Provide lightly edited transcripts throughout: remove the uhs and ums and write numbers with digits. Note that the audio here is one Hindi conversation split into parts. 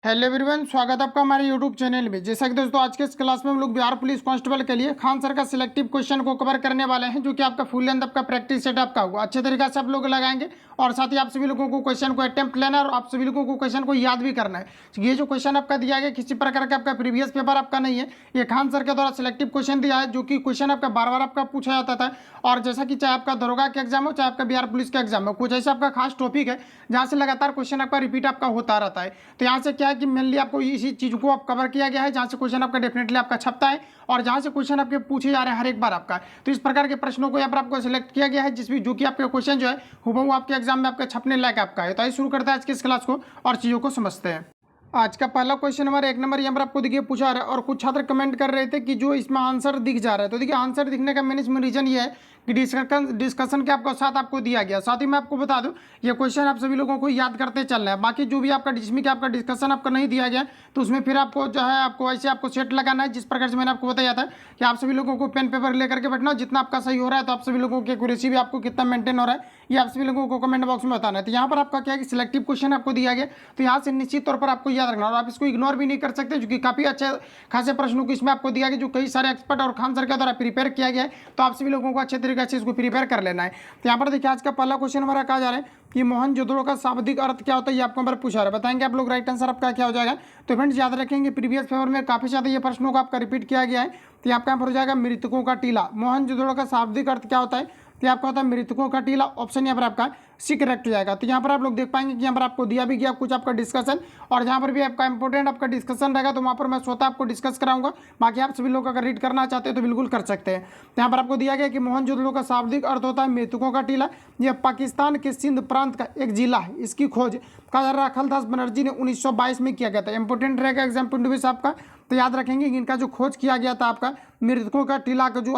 हेलो एवरीवन, स्वागत है आपका हमारे यूट्यूब चैनल में। जैसा कि दोस्तों आज के इस क्लास में हम लोग बिहार पुलिस कांस्टेबल के लिए खान सर का सिलेक्टिव क्वेश्चन को कवर करने वाले हैं, जो कि आपका फुल लेंथ आपका प्रैक्टिस सेट आपका होगा। अच्छे तरीके से आप लोग लगाएंगे और साथ ही आप सभी लोगों को क्वेश्चन को अटेम्प्ट लेना है और आप सभी लोगों को क्वेश्चन को याद भी करना है। ये जो क्वेश्चन आपका दिया गया किसी प्रकार का आपका प्रीवियस पेपर आपका नहीं है, ये खान सर के द्वारा सिलेक्टिव क्वेश्चन दिया है, जो कि क्वेश्चन आपका बार बार आपका पूछा जाता था। और जैसा कि चाहे आपका दरोगा का एग्जाम हो, चाहे आपका बिहार पुलिस का एग्जाम हो, कुछ ऐसा आपका खास टॉपिक है जहाँ से लगातार क्वेश्चन आपका रिपीट आपका होता रहता है। तो यहाँ से क्या है कि मेनली आपको इसी चीज़ को आप कवर किया गया है, जहाँ से क्वेश्चन आपका डेफिनेटली आपका छपता है और जहाँ से क्वेश्चन आपके पूछे जा रहे हैं हर एक बार आपका। तो इस प्रकार के प्रश्नों को यहाँ पर आपको सिलेक्ट किया गया है, जिसमें जो कि आपका क्वेश्चन जो है हुबहू आपके एग्जाम में आपका छपने लायक आपका है। तो आइए शुरू करते हैं आज की इस क्लास को और चीज़ों को समझते हैं। आज का पहला क्वेश्चन हमारा 1 नंबर यहाँ पर आपको देखिए पूछा रहा है और कुछ छात्र कमेंट कर रहे थे कि जो इसमें आंसर दिख जा रहा है। तो देखिए आंसर दिखने का मेन इसमें रीजन ये है कि डिस्कशन के आपको साथ आपको दिया गया। साथ ही मैं आपको बता दूं ये क्वेश्चन आप सभी लोगों को याद करते चलना है। बाकी जो भी आपका जिसमें कि आपका डिस्कशन आपका नहीं दिया गया तो उसमें फिर आपको जो है आपको ऐसे आपको सेट लगाना है, जिस प्रकार से मैंने आपको बताया था कि आप सभी लोगों को पेन पेपर लेकर के बैठना, जितना आपका सही हो रहा है तो आप सभी लोगों की एक्यूरेसी भी आपको कितना मेंटेन हो रहा है ये आप सभी लोगों को कमेंट बॉक्स में बताना है। तो यहाँ पर आपका क्या है कि सिलेक्टिव क्वेश्चन आपको दिया गया, तो यहाँ से निश्चित तौर पर आपको याद रखना और आप इसको इग्नोर भी नहीं कर सकते, क्योंकि काफ़ी अच्छे खासे प्रश्नों को इसमें आपको दिया गया, जो कई सारे एक्सपर्ट और खान सर के द्वारा प्रिपेयर किया गया है। तो आप सभी लोगों को अच्छे तरीके से इसको प्रिपेयर कर लेना है। तो यहाँ पर देखिए आज का पहला क्वेश्चन हमारा कहा जा रहा है कि मोहनजोदड़ो का शाब्दिक अर्थ क्या होता है, ये आपको हमारा पूछा रहा है। बताएंगे आप लोग राइट आंसर आपका क्या हो जाएगा। तो फ्रेंड्स याद रखेंगे प्रीवियस पेपर में काफी ज्यादा ये प्रश्नों को आपका रिपीट किया गया है। तो आपका यहाँ पर हो जाएगा मृतकों का टीला। मोहनजोदड़ो का शाब्दिक अर्थ क्या होता है, तो आपका होता है मृतकों का टीला। ऑप्शन यहाँ पर आपका सी करेक्ट हो जाएगा। तो यहाँ पर आप लोग देख पाएंगे कि यहाँ पर आपको दिया भी गया कुछ आपका डिस्कशन, और जहाँ पर भी आपका इंपॉर्टेंट आपका डिस्कशन रहेगा तो वहाँ पर मैं स्वतः आपको डिस्कस कराऊंगा। बाकी आप सभी लोग अगर रीड करना चाहते हैं तो बिल्कुल कर सकते हैं। तो यहाँ पर आपको दिया गया कि मोहनजोदड़ो का शाब्दिक अर्थ होता है मृतकों का टीला। यह पाकिस्तान के सिंध प्रांत का एक जिला है। इसकी खोज राखलदास बनर्जी ने 1922 में किया गया था। इंपॉर्टेंट रहेगा एग्जाम पॉइंट ऑफ व्यू से आपका। तो याद रखेंगे इनका जो खोज किया गया था आपका मृतकों का टीला का जो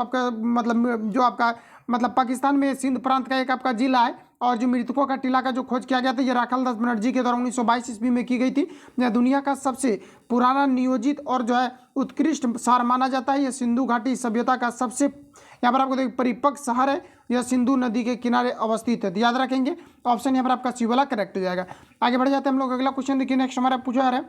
आपका मतलब पाकिस्तान में सिंध प्रांत का एक आपका जिला है, और जो मृतकों का टीला का जो खोज किया गया था ये राखलदास बनर्जी के द्वारा 1922 ईस्वी में की गई थी। यह दुनिया का सबसे पुराना नियोजित और जो है उत्कृष्ट शहर माना जाता है। यह सिंधु घाटी सभ्यता का सबसे यहाँ पर आपको देखिए परिपक्व शहर है। यह सिंधु नदी के किनारे अवस्थित है। तो याद रखेंगे ऑप्शन यहाँ पर आपका सी वाला करेक्ट हो जाएगा। आगे बढ़ जाते हैं हम लोग अगला क्वेश्चन देखिए। नेक्स्ट हमारा पूछा है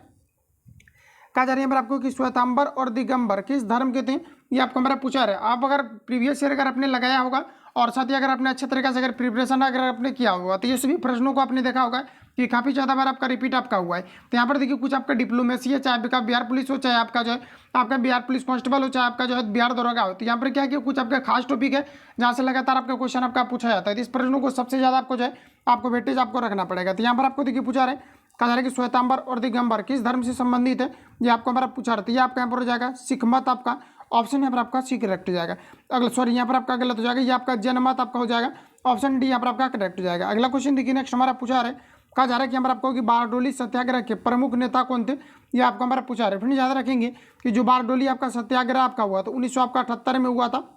कहा जा रही है पर आपको कि श्वेतांबर और दिगंबर किस धर्म के थे, ये आपको हमारा पूछा है। आप अगर प्रीवियस ईयर अगर आपने लगाया होगा और साथ ही अगर आपने अच्छे तरीके से अगर प्रिपरेशन अगर आपने किया होगा तो ये सभी प्रश्नों को आपने देखा होगा कि काफ़ी ज़्यादा बार आपका रिपीट आपका हुआ है। तो यहाँ पर देखिए कुछ आपका डिप्लोमेसी है, चाहे आपका बिहार पुलिस हो, चाहे आपका जो है आपका बिहार पुलिस कांस्टेबल हो, चाहे आपका जो है बिहार दरोगा हो। तो यहाँ पर क्या है कि कुछ आपका खास टॉपिक है जहाँ से लगातार आपका क्वेश्चन आपका पूछा जाता है। तो इस प्रश्नों को सबसे ज़्यादा आपको जो है आपको वेटेज आपको रखना पड़ेगा। तो यहाँ पर आपको देखिए पूछा रहे कहा जा रहा है कि श्वेतांबर और दिगंबर किस धर्म से संबंधित है, ये आपको हमारा पूछा रहता है। ये आपका यहाँ पर हो जाएगा सिख मत आपका। ऑप्शन यहाँ पर आपका सी करेक्ट हो जाएगा। अगला सॉरी यहाँ पर आपका गलत हो जाएगा, ये आपका जैन मत आपका हो जाएगा। ऑप्शन डी यहाँ पर आपका करेक्ट हो जाएगा। अगला क्वेश्चन देखिए नेक्स्ट हमारा पूछा रहा है कहा जा रहा है कि हमारा आपको कि बारडोली सत्याग्रह के प्रमुख नेता कौन थे, ये आपको हमारा पूछा रहा है। फिर याद रखेंगे कि जो बारडोली आपका सत्याग्रह आपका हुआ तो 1978 में हुआ था,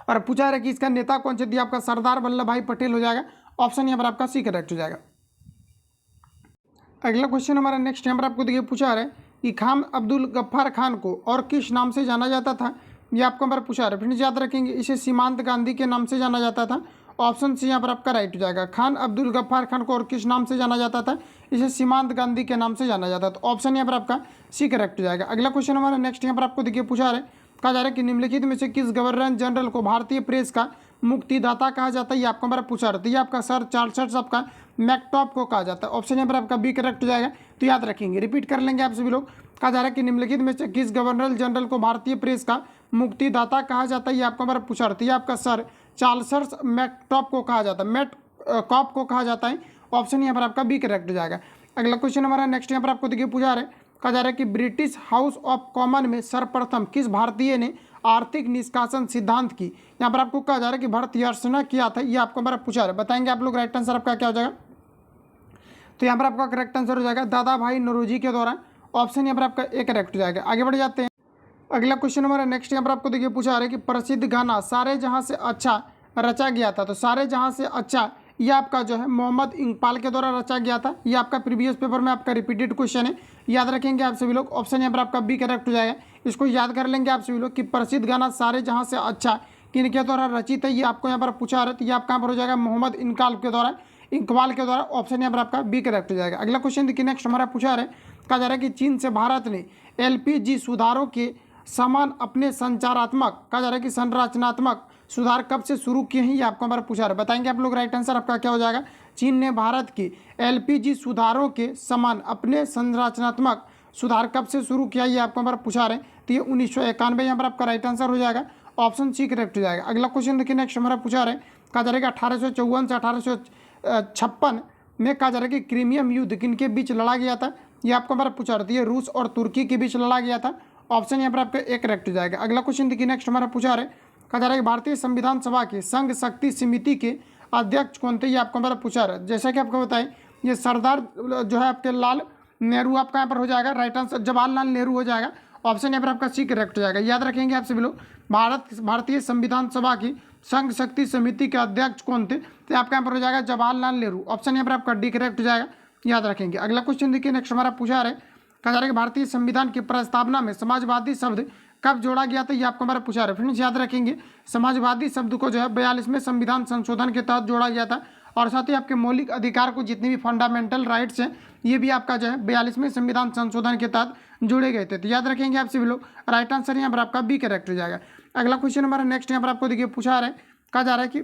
और पूछा रहा है कि इसका नेता कौन से दिया आपका सरदार वल्लभ भाई पटेल हो जाएगा। ऑप्शन यहाँ पर आपका सी करेक्ट हो जाएगा। अगला क्वेश्चन हमारा नेक्स्ट यहाँ पर आपको देखिए पूछा रहा है कि खान अब्दुल गफ्फार खान को और किस नाम से जाना जाता था, ये आपको हमारा पूछा रहा है। फिर याद रखेंगे इसे सीमांत गांधी के नाम से जाना जाता था। ऑप्शन सी यहाँ पर आपका राइट हो जाएगा। खान अब्दुल गफ्फार खान को और किस नाम से जाना जाता था, इसे सीमांत गांधी के नाम से जाना जाता था। तो ऑप्शन यहाँ पर आपका सी करेक्ट हो जाएगा। अगला क्वेश्चन हमारा नेक्स्ट यहाँ पर आपको देखिए पूछा रहा है कहा जा रहा है कि निम्नलिखित में से किस गवर्नर जनरल को भारतीय प्रेस का मुक्तिदाता कहा जाता है, ये आपको हमारा पूछा रहता है। ये आपका सर चार्ल्स आपका मैकटॉप को कहा जाता है। ऑप्शन यहाँ पर आपका बी करेक्ट हो जाएगा। तो याद रखेंगे रिपीट कर लेंगे आप सभी लोग। कहा जा रहा है कि निम्नलिखित में से किस गवर्नर जनरल को भारतीय प्रेस का मुक्तिदाता कहा जाता है, ये आपको हमारा पूछा रहता है। ये आपका सर चार्ल्स मैकटॉप को कहा जाता है, मैकटॉप को कहा जाता है। ऑप्शन यहाँ पर आपका बी करेक्ट हो जाएगा। अगला क्वेश्चन हमारा नेक्स्ट यहाँ पर आपको देखिए पूछा रहा है कहा जा रहा है कि ब्रिटिश हाउस ऑफ कॉमन में सर्वप्रथम किस भारतीय ने आर्थिक निष्कासन सिद्धांत की, यहाँ पर आपको कहा जा रहा है कि भारतीय किया था। ये आपको हमारा पूछा रहा है। बताएंगे आप लोग राइट आंसर आपका क्या हो जाएगा। तो यहाँ पर आपका करेक्ट आंसर हो जाएगा दादा भाई नौरोजी के द्वारा। ऑप्शन यहाँ पर आपका ए करेक्ट हो जाएगा। आगे बढ़ जाते हैं। अगला क्वेश्चन हमारा नेक्स्ट यहाँ पर आपको देखिए पूछा रहा है कि प्रसिद्ध गाना सारे जहाँ से अच्छा रचा गया था। तो सारे जहाँ से अच्छा ये आपका जो है मोहम्मद इकबाल के द्वारा रचा गया था। ये आपका प्रीवियस पेपर में आपका रिपीटेड क्वेश्चन है, याद रखेंगे आप सभी लोग। ऑप्शन यहाँ पर आपका बी करेक्ट हो जाएगा। इसको याद कर लेंगे आप सभी लोग कि प्रसिद्ध गाना सारे जहाँ से अच्छा किनके द्वारा रचित है, ये आपको यहाँ पर पूछा रहा है। तो ये आपका यहाँ पर हो जाएगा मोहम्मद इकबाल के द्वारा। इंकवाल के द्वारा। ऑप्शन यहाँ पर आपका बी करेक्ट हो जाएगा। अगला क्वेश्चन देखिए, नेक्स्ट हमारा पूछा है, कहा जा रहा है कि चीन से भारत ने एलपीजी सुधारों के समान अपने संचारात्मक, कहा जा रहा है कि संरचनात्मक सुधार कब से शुरू किए हैं, ये आपको हमारा पूछा रहा है। बताएंगे आप लोग, राइट आंसर आपका क्या हो जाएगा। चीन ने भारत के एलपीजी सुधारों के समान अपने संरचनात्मक सुधार कब से शुरू किया, ये आपको हमारा पूछा रहे। तो ये 1991 यहाँ पर आपका राइट आंसर हो जाएगा। ऑप्शन सी करेक्ट हो जाएगा। अगला क्वेश्चन देखिए, नेक्स्ट हमारा पूछा रहे, कहा जा रहा है कि 1854 से 1856 में कहा जा रहा है कि क्रीमियम युद्ध किनके बीच लड़ा गया था, ये आपको हमारा पूछा रहा था। ये रूस और तुर्की के बीच लड़ा गया था। ऑप्शन यहाँ पर आपका एक करेक्ट हो जाएगा। अगला क्वेश्चन देखिए, नेक्स्ट हमारा पूछा रहे, कहा जा रहा है कि भारतीय संविधान सभा के संघ शक्ति समिति के अध्यक्ष कौन थे, ये आपको हमारा पूछा रहा है। जैसा कि आपको बताएं, ये सरदार जो है आपके लाल नेहरू आपका यहाँ पर हो जाएगा। राइट आंसर जवाहरलाल नेहरू हो जाएगा। ऑप्शन यहाँ पर आपका सी करेक्ट हो जाएगा। याद रखेंगे आप सभी लोग, भारतीय संविधान सभा की संघ शक्ति समिति के अध्यक्ष कौन थे, तो आपका यहाँ पर हो जाएगा जवाहरलाल नेहरू। ऑप्शन यहाँ पर आपका डी करेक्ट हो जाएगा। याद रखेंगे। अगला क्वेश्चन देखिए, नेक्स्ट हमारा पूछा रहा है, कहा जा रहा है कि भारतीय संविधान की प्रस्तावना में समाजवादी शब्द कब जोड़ा गया था, ये आपको हमारा पूछा रहा है। फ्रेंड्स याद रखेंगे, समाजवादी शब्द को जो है 42वें संविधान संशोधन के तहत जोड़ा गया था। और साथ ही आपके मौलिक अधिकार को, जितने भी फंडामेंटल राइट्स हैं, ये भी आपका जो है 42वें संविधान संशोधन के तहत जोड़े गए थे। तो याद रखेंगे आप सभी लोग, राइट आंसर यहाँ पर आपका बी करेक्ट हो जाएगा। अगला क्वेश्चन हमारा नेक्स्ट यहाँ पर आपको देखिए पूछा रहा है, कहा जा रहा है कि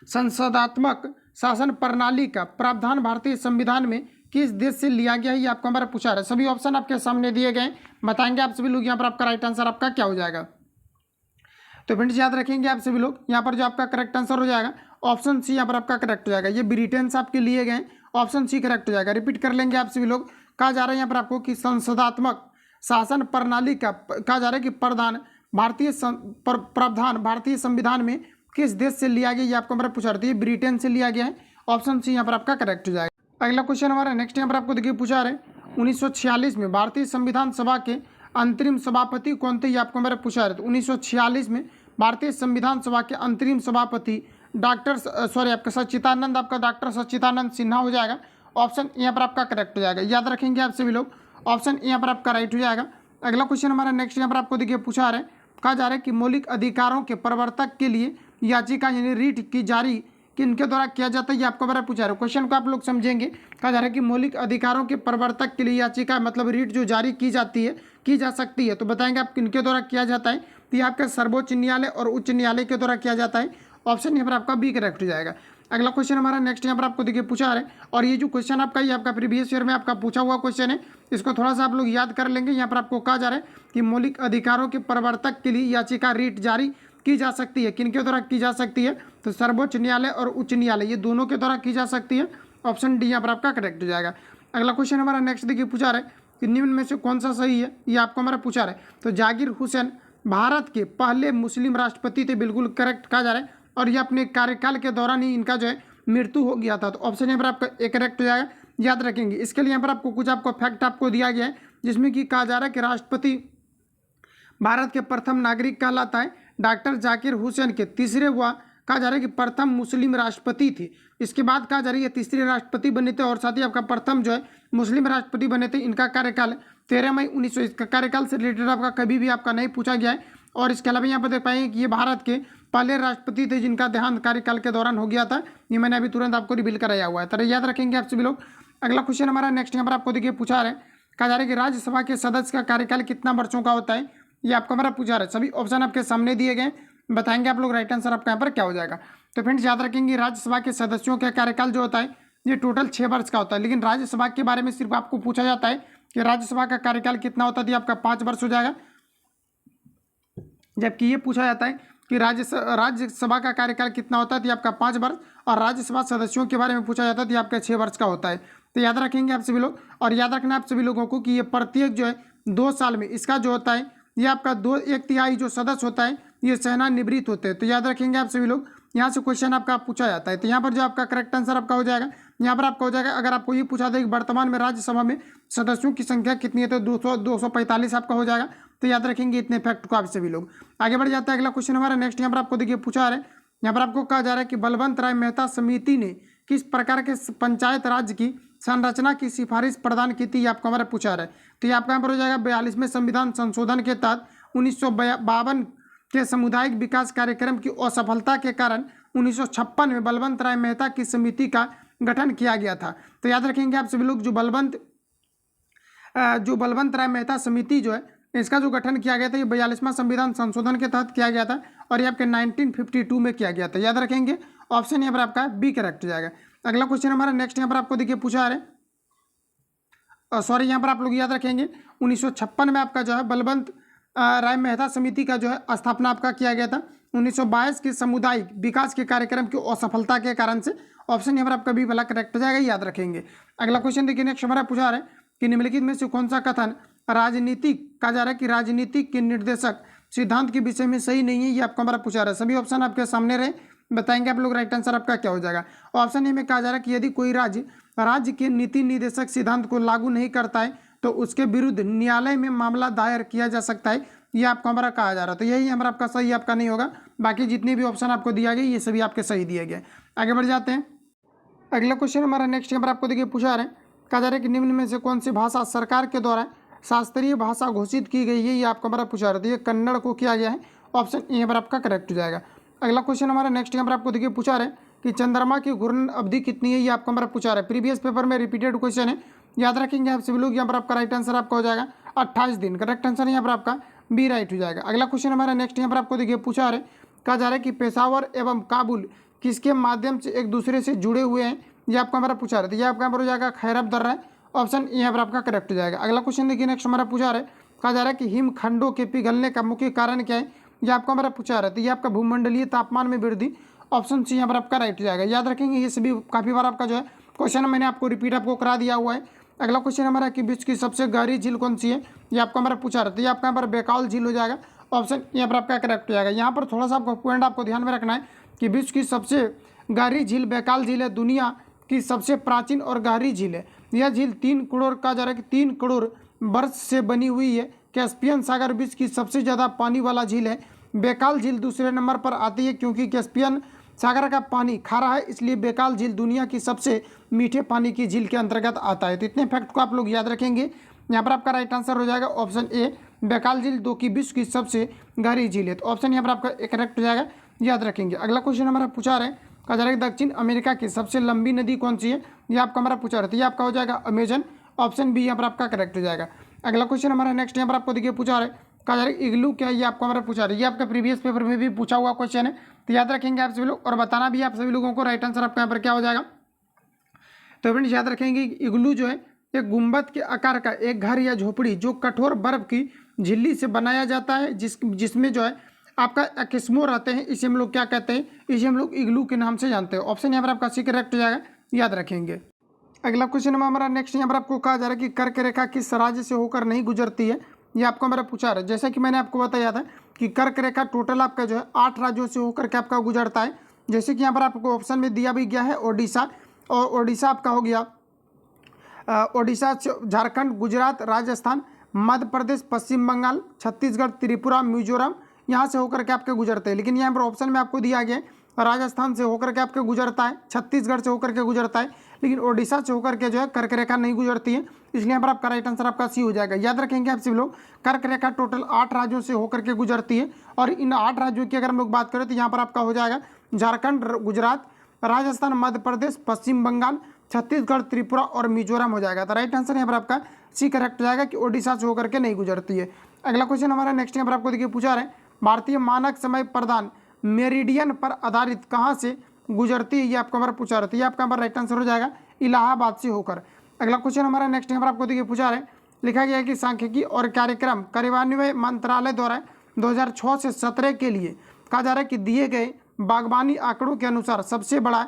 संसदात्मक शासन प्रणाली का प्रावधान भारतीय संविधान में किस देश से लिया गया है, ये आपको हमारा पूछा रहा है। सभी ऑप्शन आपके सामने दिए गए, बताएंगे आप सभी लोग यहाँ पर आपका राइट आंसर आपका क्या हो जाएगा। तो फ्रेंड्स याद रखेंगे आप सभी लोग, यहाँ पर जो आपका करेक्ट आंसर हो जाएगा ऑप्शन सी यहाँ पर आपका करेक्ट हो जाएगा। ये ब्रिटेन से आपके लिए गए, ऑप्शन सी करेक्ट हो जाएगा। रिपीट कर लेंगे आप सभी लोग, कहा जा रहा है यहाँ पर आपको कि संसदात्मक शासन प्रणाली का, कहा जा रहा है कि प्रावधान भारतीय संविधान में किस देश से लिया गया, ये आपको हमारा पूछा रहा है। ब्रिटेन से लिया गया है। ऑप्शन सी यहाँ पर आपका करेक्ट हो जाएगा। अगला क्वेश्चन हमारा नेक्स्ट यहाँ पर आपको देखिए पूछा रहे, 1946 में भारतीय संविधान सभा के अंतरिम सभापति कौन थे, ये आपको हमारा पूछा रहे। तो 1946 में भारतीय संविधान सभा के अंतरिम सभापति आपका सच्चिदानंद, आपका डॉक्टर सच्चिदानंद सिन्हा हो जाएगा। ऑप्शन यहाँ पर आपका करेक्ट हो जाएगा। याद रखेंगे आप सभी लोग, ऑप्शन यहाँ पर आपका राइट हो जाएगा। अगला क्वेश्चन हमारा नेक्स्ट यहाँ पर आपको देखिए पूछा रहे, कहा जा रहा है कि मौलिक अधिकारों के प्रवर्तक के लिए याचिका यानी रीट की जारी किनके द्वारा किया जाता है, ये आपको हमारा पूछा रहा है। क्वेश्चन को आप लोग समझेंगे, कहा जा रहा है कि मौलिक अधिकारों के प्रवर्तक के लिए याचिका मतलब रीट जो जारी की जाती है, की जा सकती है, तो बताएंगे आप किनके द्वारा किया जाता है। तो ये आपका सर्वोच्च न्यायालय और उच्च न्यायालय के द्वारा किया जाता है। ऑप्शन यहाँ पर आपका बी करेक्ट हो जाएगा। अगला क्वेश्चन हमारा नेक्स्ट यहाँ पर आपको देखिए पूछा है, और ये जो क्वेश्चन आपका ये आपका प्रीवियस ईयर में आपका पूछा हुआ क्वेश्चन है, इसको थोड़ा सा आप लोग याद कर लेंगे। यहाँ पर आपको कहा जा रहा है कि मौलिक अधिकारों के प्रवर्तक के लिए याचिका रीट जारी की जा सकती है, किनके द्वारा की जा सकती है, तो सर्वोच्च न्यायालय और उच्च न्यायालय ये दोनों के द्वारा की जा सकती है। ऑप्शन डी यहाँ पर आपका करेक्ट हो जाएगा। अगला क्वेश्चन हमारा नेक्स्ट देखिए पूछा रहा है कि निम्न में से कौन सा सही है, ये आपको हमारा पूछा रहा है। तो जाकिर हुसैन भारत के पहले मुस्लिम राष्ट्रपति थे, बिल्कुल करेक्ट कहा जा रहा है, और ये अपने कार्यकाल के दौरान ही इनका जो है मृत्यु हो गया था। तो ऑप्शन यहाँ पर आपका एक करेक्ट हो जाएगा। याद रखेंगे, इसके लिए यहाँ पर आपको कुछ आपको फैक्ट आपको दिया गया है, जिसमें कि कहा जा रहा है कि राष्ट्रपति भारत के प्रथम नागरिक कहलाता है। डॉक्टर जाकिर हुसैन के तीसरे हुआ, कहा जा रहा है कि प्रथम मुस्लिम राष्ट्रपति थे। इसके बाद कहा जा रहा है तीसरे राष्ट्रपति बने थे, और साथ ही आपका प्रथम जो है मुस्लिम राष्ट्रपति बने थे। इनका कार्यकाल 13 मई 1900, इसका कार्यकाल से रिलेटेड आपका कभी भी आपका नहीं पूछा गया है। और इसके अलावा यहाँ पर देख पाएंगे कि ये भारत के पहले राष्ट्रपति थे जिनका देहांत कार्यकाल के दौरान हो गया था। ये मैंने अभी तुरंत आपको रिवील कराया हुआ है, तो याद रखेंगे आप सभी लोग। अगला क्वेश्चन हमारा नेक्स्ट यहाँ पर आपको देखिए पूछा रहा है, कहा जा रहा है कि राज्यसभा के सदस्य का कार्यकाल कितना वर्षों का होता है, ये आपको हमारा पूछा रहा है। सभी ऑप्शन आपके सामने दिए गए, बताएंगे आप लोग राइट आंसर आपका यहाँ पर क्या हो जाएगा। तो फ्रेंड्स याद रखेंगे, राज्यसभा के सदस्यों का कार्यकाल जो होता है ये टोटल 6 वर्ष का होता है, लेकिन राज्यसभा के बारे में सिर्फ आपको पूछा जाता है कि राज्यसभा का कार्यकाल कितना होता है, आपका 5 वर्ष हो जाएगा। जबकि ये पूछा जाता है कि राज्यसभा का कार्यकाल कितना होता है, तो आपका 5 वर्ष, और राज्यसभा सदस्यों के बारे में पूछा जाता है तो आपका 6 वर्ष का होता है। तो याद रखेंगे आप सभी लोग, और याद रखना आप सभी लोगों को कि ये प्रत्येक जो है 2 साल में इसका जो होता है ये आपका 1/3 जो सदस्य होता है ये सेवानिवृत्त होते हैं। तो याद रखेंगे आप सभी लोग, यहाँ से क्वेश्चन आपका पूछा जाता है। तो यहाँ पर जो आपका करेक्ट आंसर आपका हो जाएगा, यहाँ पर आपका हो जाएगा, अगर आपको ये पूछा था कि वर्तमान में राज्यसभा में सदस्यों की संख्या कितनी है, तो 245 आपका हो जाएगा। तो याद रखेंगे इतने फैक्ट को आप सभी लोग। आगे बढ़ जाता है अगला क्वेश्चन हमारा नेक्स्ट, यहाँ पर आपको देखिए पूछा है, यहाँ पर आपको कहा जा रहा है कि बलवंत राय मेहता समिति ने किस प्रकार के पंचायत राज की संरचना की सिफारिश प्रदान की थी, ये आपको हमारा पूछा रहा है। तो ये आपका यहाँ पर हो जाएगा 42वें संविधान संशोधन के तहत 1952 के सामुदायिक विकास कार्यक्रम की असफलता के कारण 1956 में बलवंत राय मेहता की समिति का गठन किया गया था। तो याद रखेंगे आप सभी लोग, जो बलवंत राय मेहता समिति जो है इसका जो गठन किया गया था ये 42वां संविधान संशोधन के तहत किया गया था और ये आपके 1952 में किया गया था। याद रखेंगे, ऑप्शन यहाँ पर आपका बी करेक्ट हो जाएगा। अगला क्वेश्चन हमारा नेक्स्ट यहाँ पर आपको देखिए पूछा है, सॉरी यहाँ पर आप लोग याद रखेंगे 1956 में आपका जो है बलवंत राय मेहता समिति का जो है स्थापना आपका किया गया था 1922 के सामुदायिक विकास के कार्यक्रम की असफलता के कारण से। ऑप्शन यहाँ पर आपका बी वाला करेक्ट हो जाएगा, याद रखेंगे। अगला क्वेश्चन देखिए नेक्स्ट हमारा पूछा है कि निम्नलिखित में से कौन सा कथन राजनीतिक कहा जा रहा है कि राजनीतिक के निर्देशक सिद्धांत के विषय में सही नहीं है, ये आपको हमारा पूछा रहा है। सभी ऑप्शन आपके सामने रहे, बताएंगे आप लोग राइट आंसर आपका क्या हो जाएगा। ऑप्शन ए में कहा जा रहा है कि यदि कोई राज्य के नीति निर्देशक सिद्धांत को लागू नहीं करता है तो उसके विरुद्ध न्यायालय में मामला दायर किया जा सकता है, ये आपको हमारा कहा जा रहा है। तो यही हमारा आपका सही आपका नहीं होगा, बाकी जितने भी ऑप्शन आपको दिया गया ये सभी आपके सही दिए गए। आगे बढ़ जाते हैं। अगला क्वेश्चन हमारा नेक्स्ट यहाँ पर आपको देखिए पूछा है, कहा जा रहा है कि निम्न में से कौन सी भाषा सरकार के द्वारा शास्त्रीय भाषा घोषित की गई है, ये आपको हमारा पूछा रहा है। कन्नड़ को किया गया है, ऑप्शन यहाँ पर आपका करेक्ट हो जाएगा। अगला क्वेश्चन हमारा नेक्स्ट यहाँ पर आपको देखिए पूछा रहे कि चंद्रमा की घूर्णन अवधि कितनी है, ये आपको हमारा पूछा रहा है। प्रीवियस पेपर में रिपीटेड क्वेश्चन है, याद रखेंगे आप सभी लोग। यहाँ पर आपका राइट आंसर आपका हो जाएगा 28 दिन। करेक्ट आंसर यहाँ पर आपका बी राइट हो जाएगा। अगला क्वेश्चन हमारा नेक्स्ट यहाँ पर आपको देखिए पूछा रहे, कहा जा रहा है कि पेशावर एवं काबुल किसके माध्यम से एक दूसरे से जुड़े हुए हैं, ये आपको हमारा पूछा रहे। तो ये आपका हो जाएगा खैरब दर्रा है, ऑप्शन यहाँ पर आपका करेक्ट हो जाएगा। अगला क्वेश्चन देखिए नेक्स्ट हमारा पूछा रहे, कहा जा रहा है कि हिमखंडों के पिघलने का मुख्य कारण क्या है, ये आपको हमारा पूछा रहा है। तो ये आपका भूमंडलीय तापमान में वृद्धि, ऑप्शन सी यहाँ पर आपका राइट हो जाएगा। याद रखेंगे ये सभी काफ़ी बार आपका जो है क्वेश्चन मैंने आपको रिपीट आपको करा दिया हुआ है। अगला क्वेश्चन हमारा कि विश्व की सबसे गहरी झील कौन सी है, ये आपको हमारा पूछा रहा है। तो ये आपका यहाँ पर बेकाल झील हो जाएगा, ऑप्शन यहाँ पर आपका करेक्ट हो जाएगा। यहाँ पर थोड़ा सा आपको पॉइंट आपको ध्यान में रखना है कि विश्व की सबसे गहरी झील बेकाल झील है, दुनिया की सबसे प्राचीन और गहरी झील है। यह झील 3 करोड़ कहा जा रहा है कि 3 करोड़ बर्फ से बनी हुई है। कैस्पियन सागर विश्व की सबसे ज़्यादा पानी वाला झील है। बेकाल झील दूसरे नंबर पर आती है क्योंकि कैस्पियन सागर का पानी खारा है, इसलिए बेकाल झील दुनिया की सबसे मीठे पानी की झील के अंतर्गत आता है। तो इतने फैक्ट को आप लोग याद रखेंगे। यहाँ पर आपका राइट आंसर हो जाएगा ऑप्शन ए, बेकाल झील की विश्व की सबसे गहरी झील है। तो ऑप्शन यहाँ पर आपका करेक्ट हो जाएगा, याद रखेंगे। अगला क्वेश्चन हमारा पूछा रहे, कहा जा रहा है दक्षिण अमेरिका की सबसे लंबी नदी कौन सी है, ये आपका हमारा पूछा रहा है। ये आपका हो जाएगा अमेजन, ऑप्शन बी यहाँ पर आपका करेक्ट हो जाएगा। अगला क्वेश्चन हमारा नेक्स्ट यहाँ पर आपको देखिए पूछा रहे, कहा जा रहा है इग्लू क्या है, ये आपको हमारा पूछा रहा है। ये आपका प्रीवियस पेपर में भी पूछा हुआ क्वेश्चन है, तो याद रखेंगे आप सभी लोग और बताना भी आप सभी लोगों को राइट आंसर आपका यहाँ पर क्या हो जाएगा। तो फ्रेंड्स याद रखेंगे इग्लू जो है एक गुंबद के आकार का एक घर या झोपड़ी जो कठोर बर्फ की झिल्ली से बनाया जाता है, जिसमें जो है आपका एस्किमो रहते हैं, इसे हम लोग क्या कहते हैं, इसे हम लोग इग्लू के नाम से जानते हैं। ऑप्शन यहाँ पर आपका सी करेक्ट हो जाएगा, याद रखेंगे। अगला क्वेश्चन हमारा नेक्स्ट यहाँ पर आपको कहा जा रहा है कि कर्क रेखा किस राज्य से होकर नहीं गुजरती है, ये आपको हमारा पूछा रहा है। जैसा कि मैंने आपको बताया था कि कर्क रेखा टोटल आपका जो है 8 राज्यों से होकर के आपका गुजरता है। जैसे कि यहाँ पर आपको ऑप्शन में दिया भी गया है ओडिशा, और ओडिशा आपका हो गया ओडिशा, झारखंड, गुजरात, राजस्थान, मध्य प्रदेश, पश्चिम बंगाल, छत्तीसगढ़, त्रिपुरा, मिजोरम, यहाँ से होकर के आपके गुजरते हैं। लेकिन यहाँ पर ऑप्शन में आपको दिया गया है राजस्थान से होकर के आपके गुजरता है, छत्तीसगढ़ से होकर के गुजरता है, लेकिन ओडिशा से होकर के जो है कर्क रेखा नहीं गुजरती है, इसलिए यहाँ पर आपका राइट आंसर आपका सी हो जाएगा। याद रखेंगे आप सभी लोग, कर्क रेखा टोटल 8 राज्यों से होकर के गुजरती है, और इन 8 राज्यों की अगर हम लोग बात करें तो यहाँ पर आपका हो जाएगा झारखंड, गुजरात, राजस्थान, मध्य प्रदेश, पश्चिम बंगाल, छत्तीसगढ़, त्रिपुरा और मिजोरम हो जाएगा। तो राइट आंसर यहाँ पर आपका सी करेक्ट हो जाएगा कि ओडिशा से होकर के नहीं गुजरती है। अगला क्वेश्चन हमारा नेक्स्ट यहाँ पर आपको देखिए पूछा रहे, भारतीय मानक समय प्रदान मेरिडियन पर आधारित कहाँ से गुजरती है, ये आपको हमारा पूछा रहा है। ये आपका हमारा राइट आंसर हो जाएगा इलाहाबाद से होकर। अगला क्वेश्चन हमारा नेक्स्ट यहाँ पर आपको देखिए पूछा रहे, लिखा गया है कि सांख्यिकी और कार्यक्रम कार्यान्वयन मंत्रालय द्वारा 2006 से 17 के लिए कहा जा रहा है कि दिए गए बागवानी आंकड़ों के अनुसार सबसे बड़ा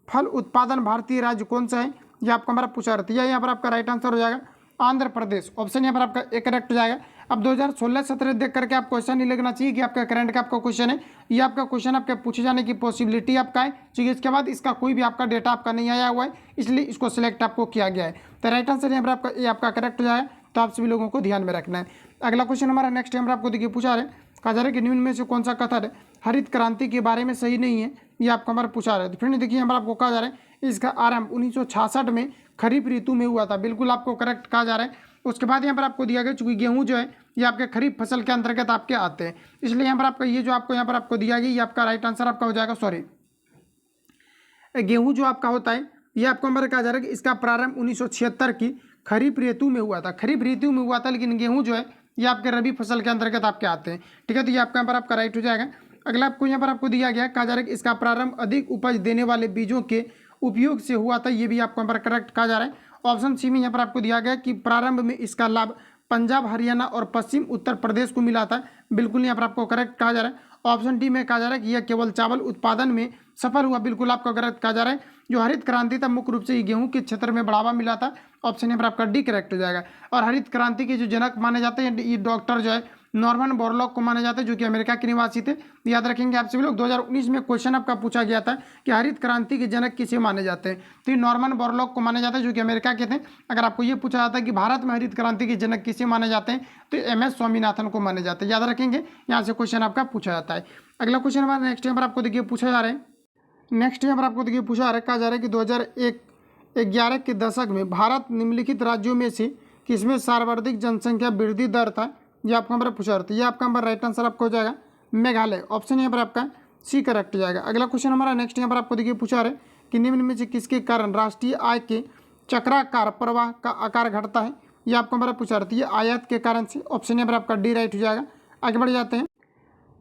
फल उत्पादन भारतीय राज्य कौन सा है, ये आपको हमारा पूछा रहा है। यहाँ पर आपका राइट आंसर हो जाएगा आंध्र प्रदेश, ऑप्शन यहाँ पर आपका एक करेक्ट हो जाएगा। अब 2016-17 देख करके आप क्वेश्चन नहीं लगना चाहिए कि आपका करंट का आपका क्वेश्चन है, ये आपका क्वेश्चन आपके पूछे जाने की पॉसिबिलिटी आपका है, क्योंकि इसके बाद इसका कोई भी आपका डेटा आपका नहीं आया हुआ है, इसलिए इसको सिलेक्ट आपको किया गया है। तो राइट आंसर यहाँ पर आपका ये आपका करेक्ट हो जाएगा, तो आप सभी लोगों को ध्यान में रखना है। अगला क्वेश्चन हमारा नेक्स्ट यहाँ पर आपको देखिए पूछा रहे, कहा जा रहा है कि निम्न में से कौन सा कथन हरित क्रांति के बारे में सही नहीं है, ये आपको हमारा पूछा रहा है। तो फ्रेंड देखिए यहाँ पर आपको कहा जा रहा है इसका आरंभ 1966 में खरीफ ऋतु में हुआ था, बिल्कुल आपको करेक्ट कहा जा रहा है। उसके बाद यहाँ पर आपको दिया गया चूंकि गेहूं जो है ये आपके खरीफ फसल के अंतर्गत आपके आते हैं, इसलिए यहाँ पर आपका ये जो आपको यहाँ पर आपको दिया गया ये आपका राइट आंसर आपका हो जाएगा, सॉरी गेहूं जो आपका होता है ये आपको हमारा कहा जा रहा है कि इसका प्रारंभ 1976 की खरीफ ऋतु में हुआ था। खरीफ ऋतु में हुआ था, लेकिन गेहूं जो है ये आपके रबी फसल के अंतर्गत आपके आते हैं। ठीक है, तो ये आपका यहाँ पर आपका राइट हो जाएगा। अगला आपको यहाँ पर आपको दिया गया, कहा जा रहा है कि इसका प्रारंभ अधिक उपज देने वाले बीजों के उपयोग से हुआ था। ये भी आपको यहाँ पर करेक्ट कहा जा रहा है। ऑप्शन सी में यहाँ पर आपको दिया गया कि प्रारंभ में इसका लाभ पंजाब, हरियाणा और पश्चिम उत्तर प्रदेश को मिला था। बिल्कुल यहाँ पर आपको करेक्ट कहा जा रहा है। ऑप्शन डी में कहा जा रहा है कि यह केवल चावल उत्पादन में सफल हुआ। बिल्कुल आपको करेक्ट कहा जा रहा है। जो हरित क्रांति था मुख्य रूप से ये गेहूं के क्षेत्र में बढ़ावा मिला था। ऑप्शन यहाँ पर आपका डी करेक्ट हो जाएगा। और हरित क्रांति के जो जनक माने जाते हैं ये डॉक्टर जो है नॉर्मन बोरलॉग को माने जाते हैं, जो कि अमेरिका के निवासी थे। याद रखेंगे आप सभी लोग, 2019 में क्वेश्चन आपका पूछा गया था कि हरित क्रांति के जनक किसे माने जाते हैं, तो ये नॉर्मन बोरलॉग को माने जाते हैं, जो कि अमेरिका के थे। अगर आपको ये पूछा जाता है कि भारत में हरित क्रांति के जनक किसे माने जाते हैं, तो MS स्वामीनाथन को माने जाते हैं। याद रखेंगे, यहाँ से क्वेश्चन आपका पूछा जाता है। अगला क्वेश्चन हमारा नेक्स्ट यहाँ पर आपको देखिए पूछा जा रहा है। नेक्स्ट यहाँ पर आपको देखिए पूछा जा रहा है, कहा जा रहा है कि 2011 के दशक में भारत निम्नलिखित राज्यों में से किसमें सर्वाधिक जनसंख्या वृद्धि दर था। ये आपका हमारा पूछा रहा था। ये आपका हमारा राइट आंसर आपको हो जाएगा मेघालय। ऑप्शन यहाँ पर आपका सी करेक्ट हो जाएगा। अगला क्वेश्चन हमारा नेक्स्ट यहाँ पर आपको देखिए पूछा रहा है कि निम्न में से किसके कारण राष्ट्रीय आय के चक्राकार प्रवाह का आकार घटता है। ये आपको हमारा पूछा रहा था। ये आयात के कारण से। ऑप्शन यहाँ पर आपका डी राइट हो जाएगा। आगे बढ़ जाते हैं।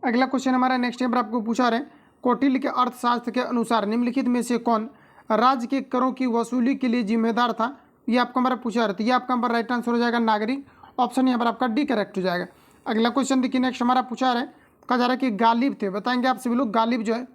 अगला क्वेश्चन हमारा नेक्स्ट यहाँ पर आपको पूछा रहे हैं, कौटिल्य के अर्थशास्त्र के अनुसार निम्नलिखित में से कौन राज्य के करों की वसूली के लिए जिम्मेदार था। ये आपका हमारा पूछा रहा था। ये आपका हमारा राइट आंसर हो जाएगा नागरिक। ऑप्शन यहाँ पर आपका डी करेक्ट हो जाएगा। अगला क्वेश्चन देखिए नेक्स्ट हमारा पूछा रहा है, कहा जा रहा है कि गालिब थे। बताएंगे आप सभी लोग गालिब जो है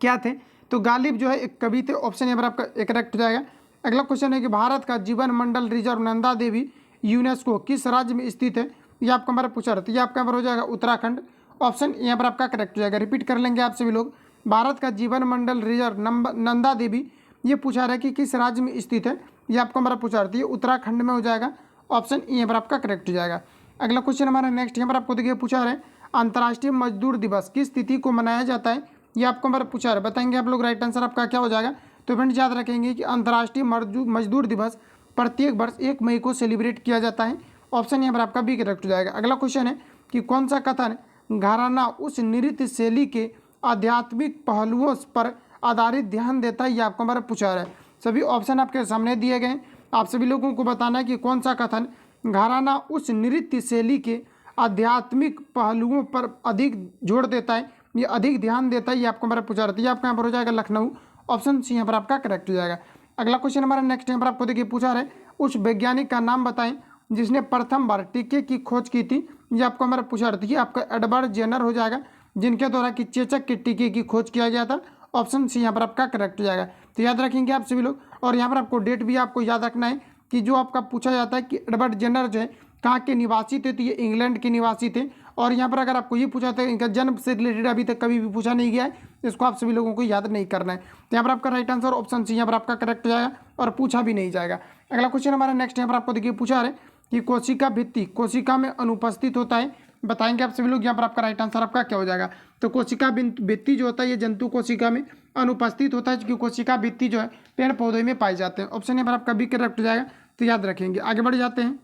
क्या थे, तो गालिब जो है एक कवि थे। ऑप्शन यहाँ पर आपका एक करेक्ट हो जाएगा। अगला क्वेश्चन है कि भारत का जीवन मंडल रिजर्व नंदा देवी यूनेस्को किस राज्य में स्थित है। ये आपका हमारा पूछा रहा था। ये आपका हमारा हो जाएगा उत्तराखंड। ऑप्शन यहाँ पर आपका करेक्ट हो जाएगा। रिपीट कर लेंगे आप सभी लोग, भारत का जीवन मंडल रिजर्व नंदा देवी ये पूछा रहा है कि किस राज्य में स्थित है। ये आपको हमारा पूछा रहा था। ये उत्तराखंड में हो जाएगा। ऑप्शन यहाँ पर आपका करेक्ट हो जाएगा। अगला क्वेश्चन हमारा नेक्स्ट यहाँ पर आपको देखिए पूछा रहे, अंतर्राष्ट्रीय मजदूर दिवस किस तिथि को मनाया जाता है। ये आपको हमारा पूछा रहे, बताएंगे आप लोग। राइट आंसर आपका क्या हो जाएगा। तो फ्रेंड्स याद रखेंगे कि अंतर्राष्ट्रीय मजदूर दिवस प्रत्येक वर्ष 1 मई को सेलिब्रेट किया जाता है। ऑप्शन यहाँ पर आपका बी करेक्ट हो जाएगा। अगला क्वेश्चन है कि कौन सा कथन घराना उस नृत्य शैली के आध्यात्मिक पहलुओं पर आधारित ध्यान देता है। ये आपको हमारा पूछा रहा है। सभी ऑप्शन आपके सामने दिए गए। आप सभी लोगों को बताना है कि कौन सा कथन घराना उस नृत्य शैली के आध्यात्मिक पहलुओं पर अधिक जोर देता है, ये अधिक ध्यान देता है। ये आपको हमारा पूछा रहता है। आपका यहाँ पर हो जाएगा लखनऊ। ऑप्शन सी यहाँ पर आपका करेक्ट हो जाएगा। अगला क्वेश्चन हमारा नेक्स्ट यहाँ पर आपको देखिए पूछा रहे, उस वैज्ञानिक का नाम बताएं जिसने प्रथम बार टीके की खोज की थी। ये आपको हमारा पूछा रहता है। आपका एडवर्ड जेनर हो जाएगा, जिनके द्वारा कि चेचक के टीके की खोज किया गया था। ऑप्शन सी यहाँ पर आपका करेक्ट हो जाएगा। तो याद रखेंगे आप सभी लोग। और यहाँ पर आपको डेट भी आपको याद रखना है कि जो आपका पूछा जाता है कि एडवर्ड जेनर जो है कहाँ के निवासी थे, तो ये इंग्लैंड के निवासी थे। और यहाँ पर अगर आपको ये पूछा था इनका जन्म से रिलेटेड अभी तक कभी भी पूछा नहीं गया है, इसको आप सभी लोगों को याद नहीं करना है। तो यहाँ पर आपका राइट आंसर ऑप्शन सी यहाँ पर आपका करेक्ट हो जाएगा और पूछा भी नहीं जाएगा। अगला क्वेश्चन हमारा नेक्स्ट यहाँ पर आपको देखिए पूछा रहे कि कोशिका भित्ति कोशिका में अनुपस्थित होता है। बताएंगे आप सभी लोग। यहाँ पर आपका राइट आंसर आपका क्या हो जाएगा। तो कोशिका भित्ति जो होता है ये जंतु कोशिका में अनुपस्थित होता है, क्योंकि कोशिका भित्ति जो है पेड़ पौधे में पाए जाते हैं। ऑप्शन यहाँ पर आपका बी करेक्ट हो जाएगा। तो याद रखेंगे। आगे बढ़ जाते हैं।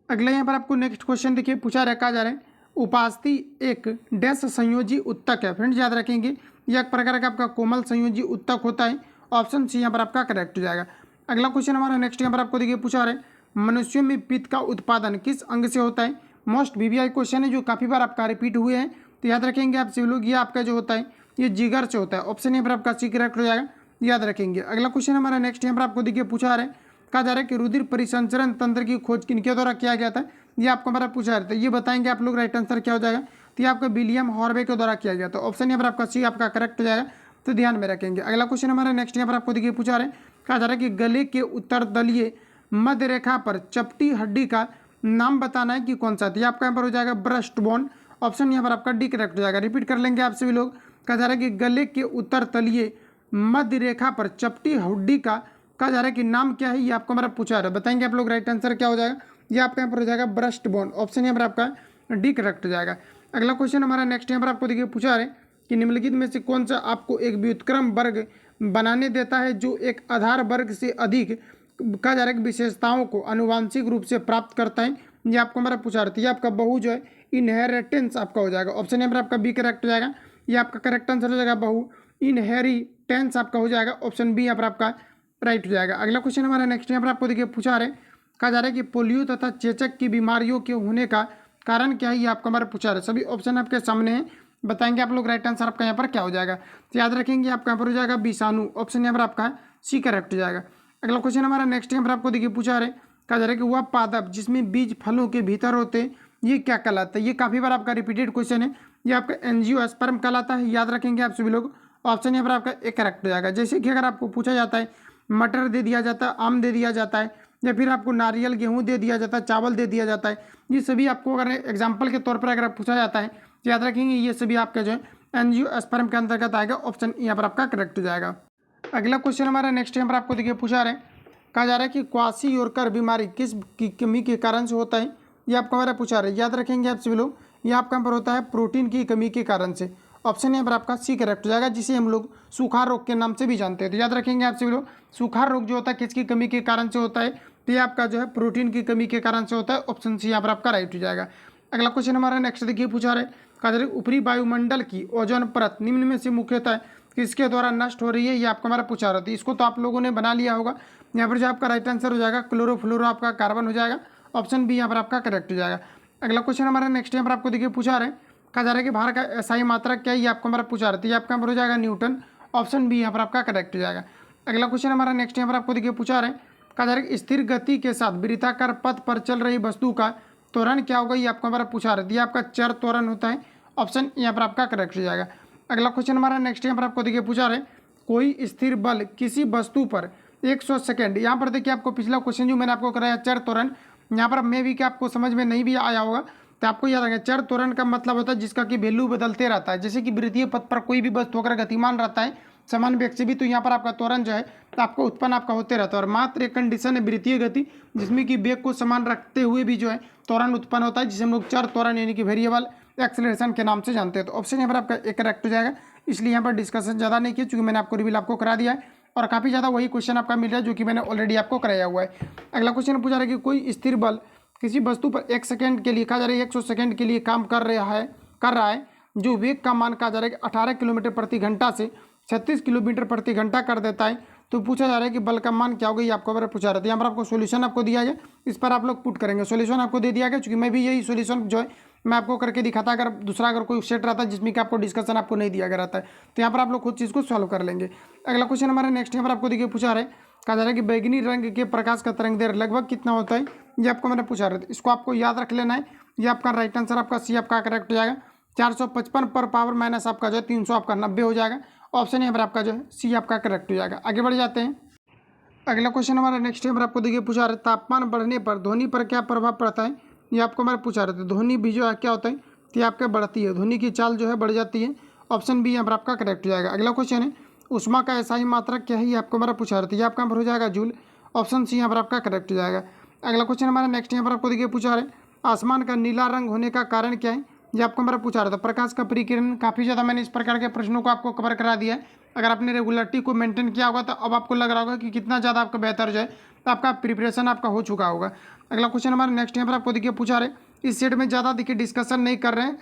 अगले यहाँ पर आपको नेक्स्ट क्वेश्चन देखिए पूछा रखा जा रहा है, उपास्थि एक डैश संयोजी उत्तक है। फ्रेंड्स याद रखेंगे यह एक प्रकार का आपका कोमल संयोजी उत्तक होता है। ऑप्शन सी यहाँ पर आपका करेक्ट हो जाएगा। अगला क्वेश्चन हमारा नेक्स्ट यहाँ पर आपको देखिए पूछा रहे, मनुष्यों में पित्त का उत्पादन किस अंग से होता है। मोस्ट VVI क्वेश्चन है जो काफ़ी बार आपका रिपीट हुए हैं। तो याद रखेंगे आप सभी लोग, ये आपका जो होता है ये जिगर से होता है। ऑप्शन यहाँ पर आपका सी करेक्ट हो जाएगा। याद रखेंगे। अगला क्वेश्चन हमारा नेक्स्ट यहाँ पर आपको देखिए पूछा रहे, कहा जा रहा है कि रुधिर परिसंचरण तंत्र की खोज किनके द्वारा किया गया था। ये आपको हमारा पूछा रहता है। ये बताएंगे आप लोग। राइट आंसर क्या हो जाएगा। तो ये आपका विलियम हॉर्वे के द्वारा किया गया था। ऑप्शन यहाँ पर आपका सी आपका करेक्ट हो जाएगा। तो ध्यान में रखेंगे। अगला क्वेश्चन हमारा नेक्स्ट यहाँ पर आपको देखिए पूछा रहे, कहा जा रहा है कि गले के उत्तर तलीय मध्य रेखा पर चपटी हड्डी का नाम बताना है कि कौन सा। तो ये आपका यहाँ पर हो जाएगा ब्रेस्ट बोन। ऑप्शन यहाँ पर आपका डी करेक्ट हो जाएगा। रिपीट कर लेंगे आप सभी लोग। कहा जा रहा है कि गले के उत्तर तलीय मध्य रेखा पर चपटी हड्डी का कहा जा रहा है कि नाम क्या है। ये आपको हमारा पूछा रहा है। बताएंगे आप लोग। राइट आंसर क्या हो जाएगा। ये आपका यहाँ पर हो जाएगा ब्रेस्ट बोन। ऑप्शन यहाँ पर आपका डी करेक्ट हो जाएगा। अगला क्वेश्चन हमारा नेक्स्ट यहाँ पर आपको देखिए पूछा रहे कि निम्नलिखित में से कौन सा आपको एक व्युत्क्रम वर्ग बनाने देता है जो एक आधार वर्ग से अधिक कहा जा रहा है कि विशेषताओं को आनुवांशिक रूप से प्राप्त करता है। ये आपको हमारा पूछा रहा है। ये आपका बहु जो है इनहेरिटेंस आपका हो जाएगा। ऑप्शन यहाँ पर आपका बी करेक्ट हो जाएगा। ये आपका करेक्ट आंसर हो जाएगा बहु। इनहेरिटेंस आपका हो जाएगा, ऑप्शन बी यहाँ पर आपका राइट हो जाएगा। अगला क्वेश्चन हमारा नेक्स्ट यहाँ पर आपको देखिए पूछा रहे, कहा जा रहा है कि पोलियो तथा चेचक की बीमारियों के होने का कारण क्या है, ये आपका हमारा पूछा रहे। सभी ऑप्शन आपके सामने हैं, बताएंगे आप लोग राइट आंसर आपका यहाँ पर क्या हो जाएगा। तो याद रखेंगे आपका यहाँ पर हो जाएगा विषाणु, ऑप्शन यहाँ पर आपका सी करेक्ट हो जाएगा। अगला क्वेश्चन हमारा नेक्स्ट यहाँ पर आपको देखिए पूछा रहे, कहा जा रहा है कि वह पादप जिसमें बीज फलों के भीतर होते हैं ये क्या कहलाता है। ये काफी बार आपका रिपीटेड क्वेश्चन है, ये आपका एंजियोस्पर्म कहलाता है। याद रखेंगे आप सभी लोग, ऑप्शन यहाँ पर आपका एक करेक्ट हो जाएगा। जैसे कि अगर आपको पूछा जाता है मटर दे दिया जाता है, आम दे दिया जाता है, या फिर आपको नारियल गेहूं दे दिया जाता है, चावल दे दिया जाता है, ये सभी आपको अगर एग्जाम्पल के तौर पर अगर पूछा जाता है तो याद रखेंगे ये सभी आपका जो है एंजियोस्पर्म के अंतर्गत आएगा, ऑप्शन यहाँ पर आपका करेक्ट हो जाएगा। अगला क्वेश्चन हमारा नेक्स्ट यहाँ पर आपको देखिए पूछा रहे, कहा जा रहा है कि क्वाशियोरकर बीमारी किस की कमी के कारण से होता है, ये आपको हमारा पूछा रहे। याद रखेंगे आप सभी लोग, ये आपका यहाँ पर होता है प्रोटीन की कमी के कारण से, ऑप्शन यहाँ पर आपका सी करेक्ट हो जाएगा, जिसे हम लोग सुखार रोग के नाम से भी जानते हैं। तो याद रखेंगे आप सभी लोग, सुखार रोग जो होता है किसकी कमी के कारण से होता है, तो ये आपका जो है प्रोटीन की कमी के कारण से होता है, ऑप्शन सी यहाँ पर आपका राइट हो जाएगा। अगला क्वेश्चन हमारा नेक्स्ट देखिए पूछा रहे, कहा जा रहा है ऊपरी वायुमंडल की ओजोन परत निम्न में से मुख्यतः किसके द्वारा नष्ट हो रही है, ये आपका हमारा पूछा रहा था। इसको तो आप लोगों ने बना लिया होगा। यहाँ पर जो आपका राइट आंसर हो जाएगा क्लोरोफ्लोरो आपका कार्बन हो जाएगा, ऑप्शन बी यहाँ पर आपका करेक्ट हो जाएगा। अगला क्वेश्चन हमारा नेक्स्ट यहाँ पर आपको देखिए पूछा रहे, कहा जा रहा है कि भार का एसआई मात्रा क्या है, ये आपको हमारा पूछा रहा था। ये आपका यहाँ पर हो जाएगा न्यूटन, ऑप्शन बी यहाँ पर आपका करेक्ट हो जाएगा। अगला क्वेश्चन हमारा नेक्स्ट यहाँ पर आपको देखिए पूछा रहे, कहा जा रहा है कि स्थिर गति के साथ वृत्ताकार पथ पर चल रही वस्तु का त्वरण क्या होगा, ये आपको हमारा पूछा रहा था। ये आपका चर त्वरण होता है, ऑप्शन यहाँ पर आपका करेक्ट हो जाएगा। अगला क्वेश्चन हमारा नेक्स्ट यहाँ पर आपको देखिए पूछा रहे, कोई स्थिर बल किसी वस्तु पर 100 सेकेंड, यहाँ पर देखिए आपको पिछला क्वेश्चन जो मैंने आपको कराया चर त्वरण, यहाँ पर मे भी कि आपको समझ में नहीं भी आया होगा, तो आपको याद रखें चर त्वरण का मतलब होता है जिसका कि वैल्यू बदलते रहता है। जैसे कि वृत्तीय पथ पर कोई भी वस्तु अगर गतिमान रहता है समान वेग से भी, तो यहाँ पर आपका त्वरण जो है तो आपको उत्पन्न आपका होते रहता है। और मात्र एक कंडीशन है वृत्तीय गति, जिसमें कि वेग को समान रखते हुए भी जो है त्वरण उत्पन्न होता है, जिसे हम लोग चर त्वरण यानी कि वेरिएबल एक्सेलरेशन के नाम से जानते हैं। तो ऑप्शन यहाँ पर आपका एक करेक्ट हो जाएगा। इसलिए यहाँ पर डिस्कशन ज़्यादा नहीं किया, चूँकि मैंने आपको रिवील आपको करा दिया है और काफ़ी ज़्यादा वही क्वेश्चन आपका मिल रहा है जो कि मैंने ऑलरेडी आपको कराया हुआ है। अगला क्वेश्चन पूछा रहा है कि कोई स्थिर बल किसी वस्तु पर 1 सेकंड के लिए, कहा जा रहा है 100 सेकंड के लिए काम कर रहा है, जो वेग का मान कहा जा रहा है कि 18 किलोमीटर प्रति घंटा से 36 किलोमीटर प्रति घंटा कर देता है, तो पूछा जा रहा है कि बल का मान क्या होगा, ये आपको अगर पूछा रहा था। यहाँ पर आपको सोल्यूशन आपको दिया गया, इस पर आप लोग पुट करेंगे। सोल्यूशन आपको दे दिया गया, क्योंकि मैं भी यही सोल्यूशन जो है मैं आपको करके दिखाता, अगर दूसरा अगर कोई सेट रहता है जिसमें कि आपको डिस्कशन आपको नहीं दिया गया रहता है, तो यहाँ पर आप लोग खुद चीज़ को सॉल्व कर लेंगे। अगला क्वेश्चन हमारा नेक्स्ट यहाँ पर आपको देखिए पूछा रहा है, कहा जा रहा है कि बैगनी रंग के प्रकाश का तरंग दैर्घ्य लगभग कितना होता है, ये आपको मैंने पूछा रहा था। इसको आपको याद रख लेना है। ये आपका राइट आंसर आपका सी आपका करेक्ट हो जाएगा। 455 पर पावर माइनस आपका जो है 300 आपका 90 हो जाएगा, ऑप्शन यहाँ पर आपका जो है सी आपका करेक्ट हो जाएगा। आगे बढ़ जाते हैं। अगला क्वेश्चन हमारा नेक्स्ट यहाँ पर आपको देखिए पूछा रहा है, तापमान बढ़ने पर ध्वनि पर क्या प्रभाव पड़ता है, ये आपको हमारा पूछा रहे थे। ध्वनि भी जो है क्या होता है, तो ये आपका बढ़ती है, ध्वनि की चाल जो है बढ़ जाती है, ऑप्शन बी यहाँ पर आपका करेक्ट हो जाएगा। अगला क्वेश्चन है उष्मा का एसआई मात्रक क्या है, ये आपको हमारा पूछा रहा था। ये आपका यहाँ पर हो जाएगा जूल, ऑप्शन सी यहाँ पर आपका करेक्ट हो जाएगा। अगला क्वेश्चन हमारा नेक्स्ट यहाँ पर आपको देखिए पूछा रहे, आसमान का नीला रंग होने का कारण क्या है, ये आपको हमारा पूछा रहा था। प्रकाश का परिकिरण, काफ़ी ज़्यादा मैंने इस प्रकार के प्रश्नों को आपको कवर करा दिया है। अगर आपने रेगुलरिटी को मेंटेन किया होगा तो अब आपको लग रहा होगा कि कितना ज़्यादा आपका बेहतर जो है तो आपका प्रिपरेशन आपका हो चुका होगा। अगला क्वेश्चन हमारा नेक्स्ट यहाँ पर आपको देखिए पूछा रहे, इस सेट में ज़्यादा देखिए डिस्कशन नहीं कर रहे हैं,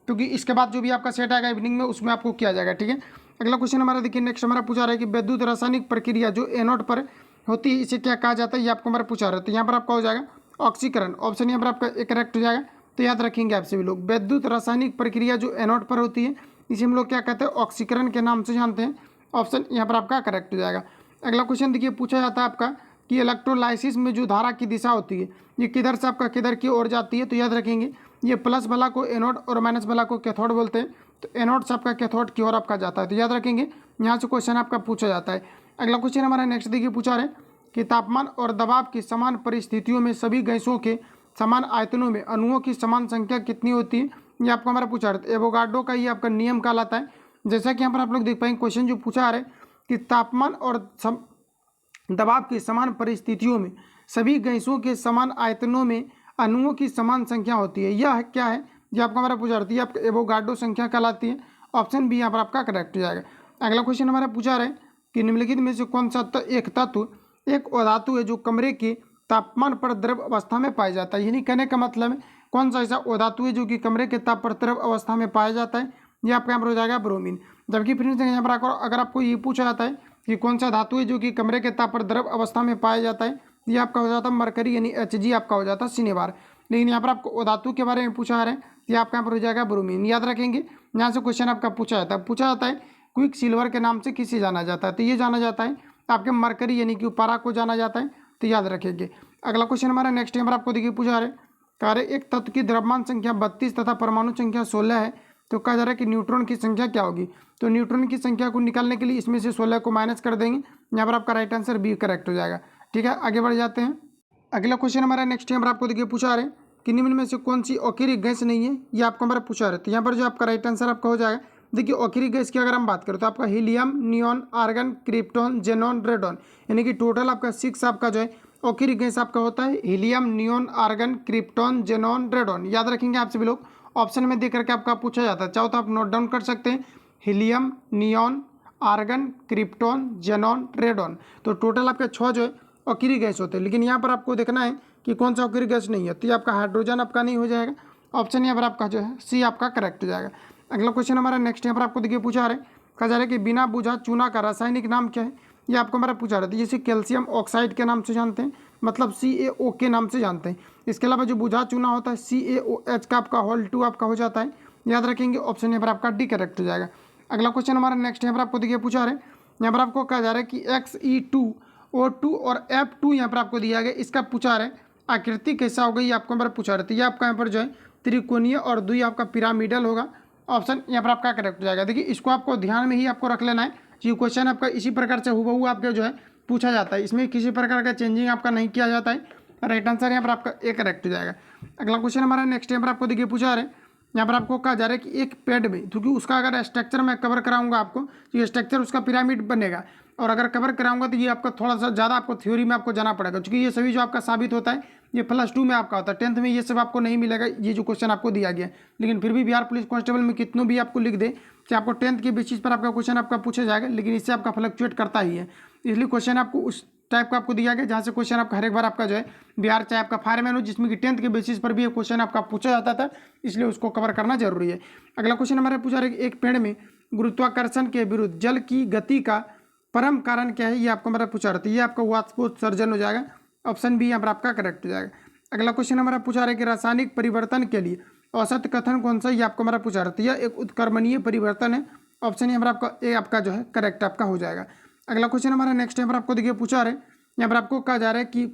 क्योंकि इसके बाद जो भी आपका सेट आएगा इवनिंग में उसमें आपको किया जाएगा, ठीक है। अगला क्वेश्चन हमारा देखिए नेक्स्ट हमारा पूछा रहा है कि विद्युत रासायनिक प्रक्रिया जो एनोड पर होती है इसे क्या कहा जाता है, ये आपको हमारा पूछा रहा है। तो यहाँ पर आपका हो जाएगा ऑक्सीकरण, ऑप्शन यहाँ पर आपका एक करेक्ट हो जाएगा। तो याद रखेंगे आप सभी लोग, विद्युत रासायनिक प्रक्रिया जो एनोड पर होती है इसे हम लोग क्या कहते हैं, ऑक्सीकरण के नाम से जानते हैं, ऑप्शन यहाँ पर आपका करेक्ट हो जाएगा। अगला क्वेश्चन देखिए पूछा जाता है आपका कि इलेक्ट्रोलाइसिस में जो धारा की दिशा होती है ये किधर से आपका किधर की ओर जाती है, तो याद रखेंगे ये प्लस वाला को एनोड और माइनस वाला को कैथोड बोलते हैं। तो एनोड से आपका कैथोड की ओर आपका जाता है, तो याद रखेंगे यहाँ से क्वेश्चन आपका पूछा जाता है। अगला क्वेश्चन हमारा नेक्स्ट देखिए पूछा रहे कि तापमान और दबाव की समान परिस्थितियों में सभी गैसों के समान आयतनों में अणुओं की समान संख्या कितनी होती है, ये आपको हमारा पूछा रहा है। एवोगाड्रो का ये आपका नियम कहलाता है। जैसा कि यहाँ पर आप लोग देख पाएंगे क्वेश्चन जो पूछा रहे कि तापमान और दबाव की समान परिस्थितियों में सभी गैसों के समान आयतनों में अणुओं की समान संख्या होती है, यह क्या है, ये आपको हमारा पूछा रहा है। आपका एवोगाड्रो संख्या कहलाती है, ऑप्शन बी यहाँ पर आपका करेक्ट हो जाएगा। अगला क्वेश्चन हमारा पूछा रहे कि निम्नलिखित में से कौन सा एक तत्व एक धातु है जो कमरे के तापमान पर द्रव अवस्था में पाया जाता है, यानी कहने का मतलब है कौन सा ऐसा धातु है जो कि कमरे के ताप पर द्रव अवस्था में पाया जाता है, ये आपका यहाँ पर हो जाएगा ब्रोमीन। जबकि फ्रेंड्स यहाँ पर अगर आपको ये पूछा जाता है कि कौन सा धातु है जो कि कमरे के ताप पर द्रव अवस्था में पाया जाता है, ये आपका हो जाता है मरकरी यानी Hg आपका हो जाता है सिनेबार। लेकिन यहाँ पर आपको धातु के बारे में पूछा है, ये आपका यहाँ पर हो जाएगा ब्रोमीन। याद रखेंगे, यहाँ से क्वेश्चन आपका पूछा जाता है क्विक सिल्वर के नाम से किसे जाना जाता है, तो ये जाना जाता है आपके मरकरी यानी कि पारा को जाना जाता है, तो याद रखेंगे। अगला क्वेश्चन हमारा नेक्स्ट यहाँ पर आपको देखिए पूछा है, कह रहे एक तत्व की द्रव्यमान संख्या 32 तथा परमाणु संख्या 16 है, तो कहा जा रहा है कि न्यूट्रॉन की संख्या क्या होगी। तो न्यूट्रॉन की संख्या को निकालने के लिए इसमें से 16 को माइनस कर देंगे, यहाँ पर आपका राइट आंसर बी करेक्ट हो जाएगा। ठीक है, आगे बढ़ जाते हैं। अगला क्वेश्चन हमारा नेक्स्ट यहाँ पर आपको देखिए पूछा है कि निम्न में से कौन सी औकिरिक गैस नहीं है, ये आपको हमारा पूछा है। तो यहाँ पर जो आपका राइट आंसर आपका हो जाएगा, देखिए औकिरिक गैस की अगर हम बात करें तो आपका helium, neon, argon, krypton, xenon, radon, यानी कि टोटल आपका 6 आपका जो है औकिरिक गैस आपका होता है helium, neon, argon, krypton, xenon, radon. याद रखेंगे आप सभी लोग, ऑप्शन में देख करके आपका पूछा जाता है, चाहो तो आप नोट डाउन कर सकते हैं, helium, neon, argon, krypton, xenon, radon. तो टोटल आपके 6 जो है औकिरिक गैस होते हैं। लेकिन यहाँ पर आपको देखना है कि कौन सा औकिरिक गैस नहीं है, तो ये आपका हाइड्रोजन आपका नहीं हो जाएगा। ऑप्शन यहाँ पर आपका जो है सी आपका करेक्ट हो जाएगा। अगला क्वेश्चन हमारा नेक्स्ट यहाँ पर आपको देखिए पूछा है, कहा जा रहा है कि बिना बुझा चूना का रासायनिक नाम क्या है, ये आपको हमारा पूछा रहा था। जैसे कैल्शियम ऑक्साइड के नाम से जानते हैं, मतलब CaO के नाम से जानते हैं। इसके अलावा जो बुझा चूना होता है CaOH का आपका होल 2 आपका हो जाता है। याद रखेंगे, ऑप्शन यहाँ पर आपका डी करेक्ट हो जाएगा। अगला क्वेश्चन हमारा नेक्स्ट यहाँ पर आपको देखिए पूछा है, यहाँ पर आपको कहा जा रहा है कि Xe2O2 और F2 यहाँ पर आपको दिया गया, इसका पूछा है आकृति कैसा होगा, ये आपको हमारा पूछा रहता है। ये आपका यहाँ पर जो है त्रिकोणीय और द्वि आपका पिरामिडल होगा। ऑप्शन यहाँ पर आपका करेक्ट हो जाएगा। देखिए इसको आपको ध्यान में ही आपको रख लेना है, ये क्वेश्चन आपका इसी प्रकार से हुबहू आपके जो है पूछा जाता है, इसमें किसी प्रकार का चेंजिंग आपका नहीं किया जाता है। राइट आंसर यहाँ पर आपका ए करेक्ट हो जाएगा। अगला क्वेश्चन हमारा नेक्स्ट यहाँ पर आपको देखिए पूछा है, यहाँ पर आपको कहा जा रहा है कि एक पेड़ में, क्योंकि उसका अगर स्ट्रक्चर मैं कवर कराऊंगा आपको तो ये स्ट्रक्चर उसका पिरामिड बनेगा, और अगर कवर कराऊंगा तो ये आपका थोड़ा सा ज़्यादा आपको थ्योरी में आपको जाना पड़ेगा, क्योंकि ये सभी जो आपका साबित होता है ये +2 में आपका होता है, 10th में ये सब आपको नहीं मिलेगा, ये जो क्वेश्चन आपको दिया गया है। लेकिन फिर भी बिहार पुलिस कांस्टेबल में कितनों भी आपको लिख दे कि आपको 10th के बेसिस पर आपका क्वेश्चन आपका पूछा जाएगा, लेकिन इससे आपका फ्लक्चुएट करता ही है। इसलिए क्वेश्चन आपको उस टाइप का आपको दिया गया जहाँ से क्वेश्चन आपका हर एक बार आपका जो है बिहार चाहे आपका फायरमैन हो, जिसमें कि 10th के बेसिस पर भी ये क्वेश्चन आपका पूछा जाता था, इसलिए उसको कवर करना जरूरी है। अगला क्वेश्चन हमारे पूछा रहा है कि एक पेड़ में गुरुत्वाकर्षण के विरुद्ध जल की गति का परम कारण क्या है, ये आपको हमारा पूछा रहता है। ये आपका वाष्पोत्सर्जन हो जाएगा। ऑप्शन बी यहाँ पर आपका करेक्ट हो जाएगा। अगला क्वेश्चन हमारा पूछा रहा है कि रासायनिक परिवर्तन के लिए औसत कथन कौन सा, ये आपको हमारा पूछा रहता है। यह एक उत्क्रमणीय परिवर्तन है। ऑप्शन यहाँ पर आपका ए आपका जो है करेक्ट आपका हो जाएगा। अगला क्वेश्चन हमारा नेक्स्ट यहाँ पर आपको देखिए पूछा रहा है, यहाँ पर आपको कहा जा रहा है कि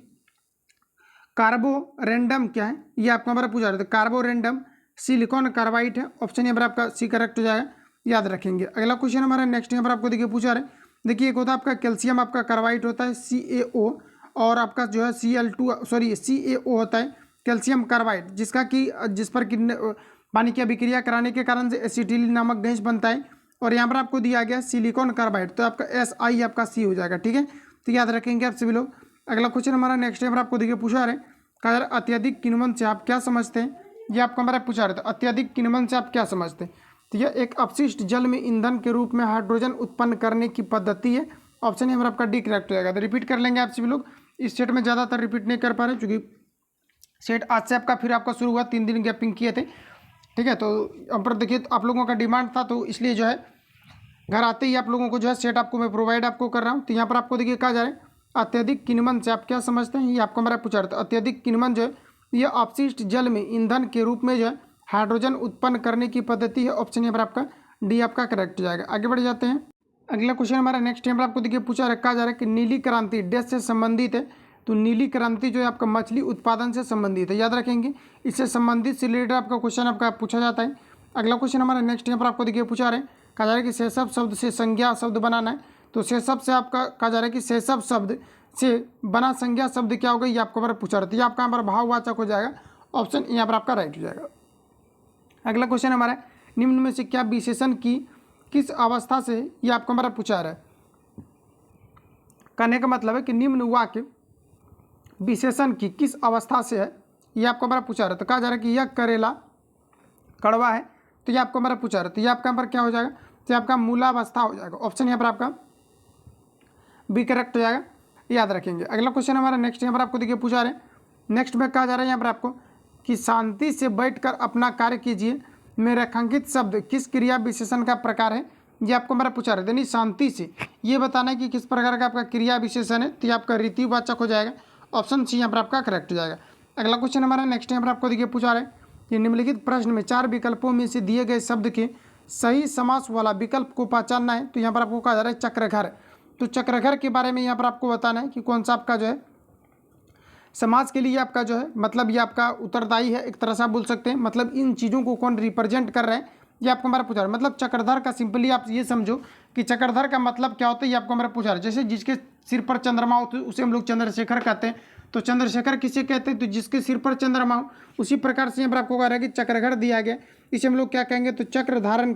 कार्बोरेंडम क्या है, ये आपको हमारा पूछा रहा है। कार्बोरेंडम सिलिकॉन कार्बाइड है। ऑप्शन यहाँ पर आपका सी करेक्ट हो जाएगा, याद रखेंगे। अगला क्वेश्चन हमारा नेक्स्ट यहाँ पर आपको देखिए पूछा रहा है, देखिए एक होता है आपका कैल्शियम आपका कार्बाइड होता है CaO, और आपका जो है CaO होता है कैल्शियम कार्बाइड, जिस पर कि पानी की अभिक्रिया कराने के कारण से एसिटिलीन नामक गैस बनता है। और यहाँ पर आपको दिया गया सिलिकॉन कार्बाइड, तो आपका SI आपका C हो जाएगा। ठीक है, तो याद रखेंगे आप सभी लोग। अगला क्वेश्चन हमारा नेक्स्ट यहाँ पर आपको देखिए पूछा है, कहा अत्यधिक किण्वन से आप क्या समझते हैं, ये आपको हमारा पूछा रहा था। अत्यधिक किण्वन से आप क्या समझते हैं, तो यह एक अपशिष्ट जल में ईंधन के रूप में हाइड्रोजन उत्पन्न करने की पद्धति है। ऑप्शन यहाँ पर आपका डी करेक्ट हो जाएगा। तो रिपीट कर लेंगे आप सभी लोग, इस सेट में ज़्यादातर रिपीट नहीं कर पा रहे, क्योंकि सेट आज से आपका फिर आपका शुरू हुआ, 3 दिन गैपिंग किए थे। ठीक है, तो अब पर देखिए आप लोगों का डिमांड था, तो इसलिए जो है घर आते ही आप लोगों को जो है सेट आपको मैं प्रोवाइड आपको कर रहा हूँ। तो यहाँ पर आपको देखिए कहा जा रहा है अत्यधिक किण्वन से आप क्या समझते हैं, ये आपको हमारा पूछा रहा था। अत्यधिक किण्वन जो है ये अपशिष्ट जल में ईंधन के रूप में जो है हाइड्रोजन उत्पन्न करने की पद्धति है। ऑप्शन यहाँ पर आपका डी आपका करेक्ट हो जाएगा। आगे बढ़ जाते हैं। अगला क्वेश्चन हमारा नेक्स्ट यहाँ पर आपको देखिए पूछा रखा जा रहा है कि नीली क्रांति डैश से संबंधित है, तो नीली क्रांति जो है आपका मछली उत्पादन से संबंधित है। याद रखेंगे, इससे संबंधित से रिलेटेड आपका क्वेश्चन आपका पूछा जाता है। अगला क्वेश्चन हमारा नेक्स्ट यहाँ पर आपको देखिए पूछा रहे, कहा जा रहा है कि सेसव शब्द से संज्ञा शब्द बनाना है। तो सेसव से आपका कहा जा रहा है कि सेसव शब्द से बना संज्ञा शब्द क्या होगा, ये आपको हमारा पूछा रहता है। ये आपका यहाँ पर भाववाचक हो जाएगा। ऑप्शन यहाँ पर आपका राइट हो जाएगा। अगला क्वेश्चन हमारा निम्न में से क्या विशेषण की किस अवस्था से, ये आपको हमारा पूछा रहा है। कहने का मतलब है कि निम्न वाक्य विशेषण की किस अवस्था से है, ये आपको हमारा पूछा रहा है। तो कहा जा रहा है कि यह करेला कड़वा है, तो ये आपको हमारा पूछा रहा है। तो ये आपका यहाँ पर क्या हो जाएगा, तो आपका मूलावस्था हो जाएगा। ऑप्शन यहाँ पर आपका बी करेक्ट हो जाएगा, याद रखेंगे। अगला क्वेश्चन हमारा नेक्स्ट यहाँ पर आपको देखिए पूछा रहे, नेक्स्ट में कहा जा रहा है यहाँ पर आपको कि शांति से बैठकर अपना कार्य कीजिए, में रेखांकित शब्द किस क्रिया विशेषण का प्रकार है, ये आपको हमारा पूछा रहा है। यानी शांति से ये बताना है कि किस प्रकार का आपका क्रिया विशेषण है, तो ये आपका रीतिवाचक हो जाएगा। ऑप्शन सी यहाँ पर आपका करेक्ट हो जाएगा। अगला क्वेश्चन हमारा नेक्स्ट यहाँ पर आपको देखिए पूछा रहा है कि निम्नलिखित प्रश्न में 4 विकल्पों में से दिए गए शब्द के सही समास वाला विकल्प को पहचानना है। तो यहाँ पर आपको कहा जा रहा है चक्रघर। तो चक्रघर के बारे में यहाँ पर आपको बताना है कि कौन सा आपका जो है समाज के लिए आपका जो है मतलब ये आपका उत्तरदायी है, एक तरह से आप बोल सकते हैं। मतलब इन चीज़ों को कौन रिप्रेजेंट कर रहा है, ये आपको हमारा पूछा रहा है। मतलब चक्रधर का सिंपली आप ये समझो कि चक्रधर का मतलब क्या होता है, ये आपको हमारा पूछा रहा है। जैसे जिसके सिर पर चंद्रमा हो तो उसे हम लोग चंद्रशेखर कहते हैं। तो चंद्रशेखर किसे कहते हैं, तो जिसके सिर पर चंद्रमा हो। उसी प्रकार से यहाँ पर आपको कह रहा है कि चक्रघर दिया गया, इसे हम लोग क्या कहेंगे, तो चक्र धारण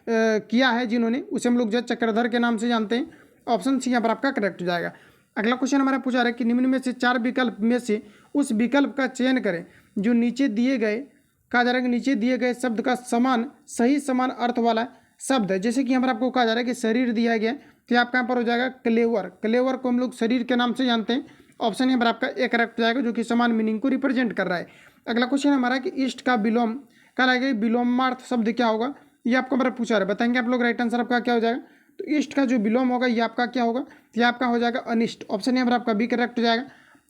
किया है जिन्होंने, उसे हम लोग जो चक्रधर के नाम से जानते हैं। ऑप्शन सी यहाँ पर आपका करेक्ट हो जाएगा। अगला क्वेश्चन हमारा पूछा रहा है कि निम्न में से 4 विकल्प में से उस विकल्प का चयन करें जो नीचे दिए गए, कहा जा रहा है कि नीचे दिए गए शब्द का सही समान अर्थ वाला शब्द है। जैसे कि यहाँ पर आपको कहा जा रहा है कि शरीर दिया गया, तो आपका यहाँ पर हो जाएगा क्लेवर। क्लेवर को हम लोग शरीर के नाम से जानते हैं। ऑप्शन यहाँ पर आपका एक करेक्ट हो जाएगा, जो कि समान मीनिंग को रिप्रेजेंट कर रहा है। अगला क्वेश्चन हमारा कि ईस्ट का विलोम, कहा जाएगा विलोमार्थ शब्द क्या होगा, ये आपको हमारा पूछा रहा है। बताएंगे आप लोग राइट आंसर आपका क्या हो जाएगा। तो ईस्ट का जो विलोम होगा ये आपका क्या होगा, तो ये आपका हो जाएगा अनिष्ट। ऑप्शन यहाँ पर आपका बी करेक्ट हो जाएगा।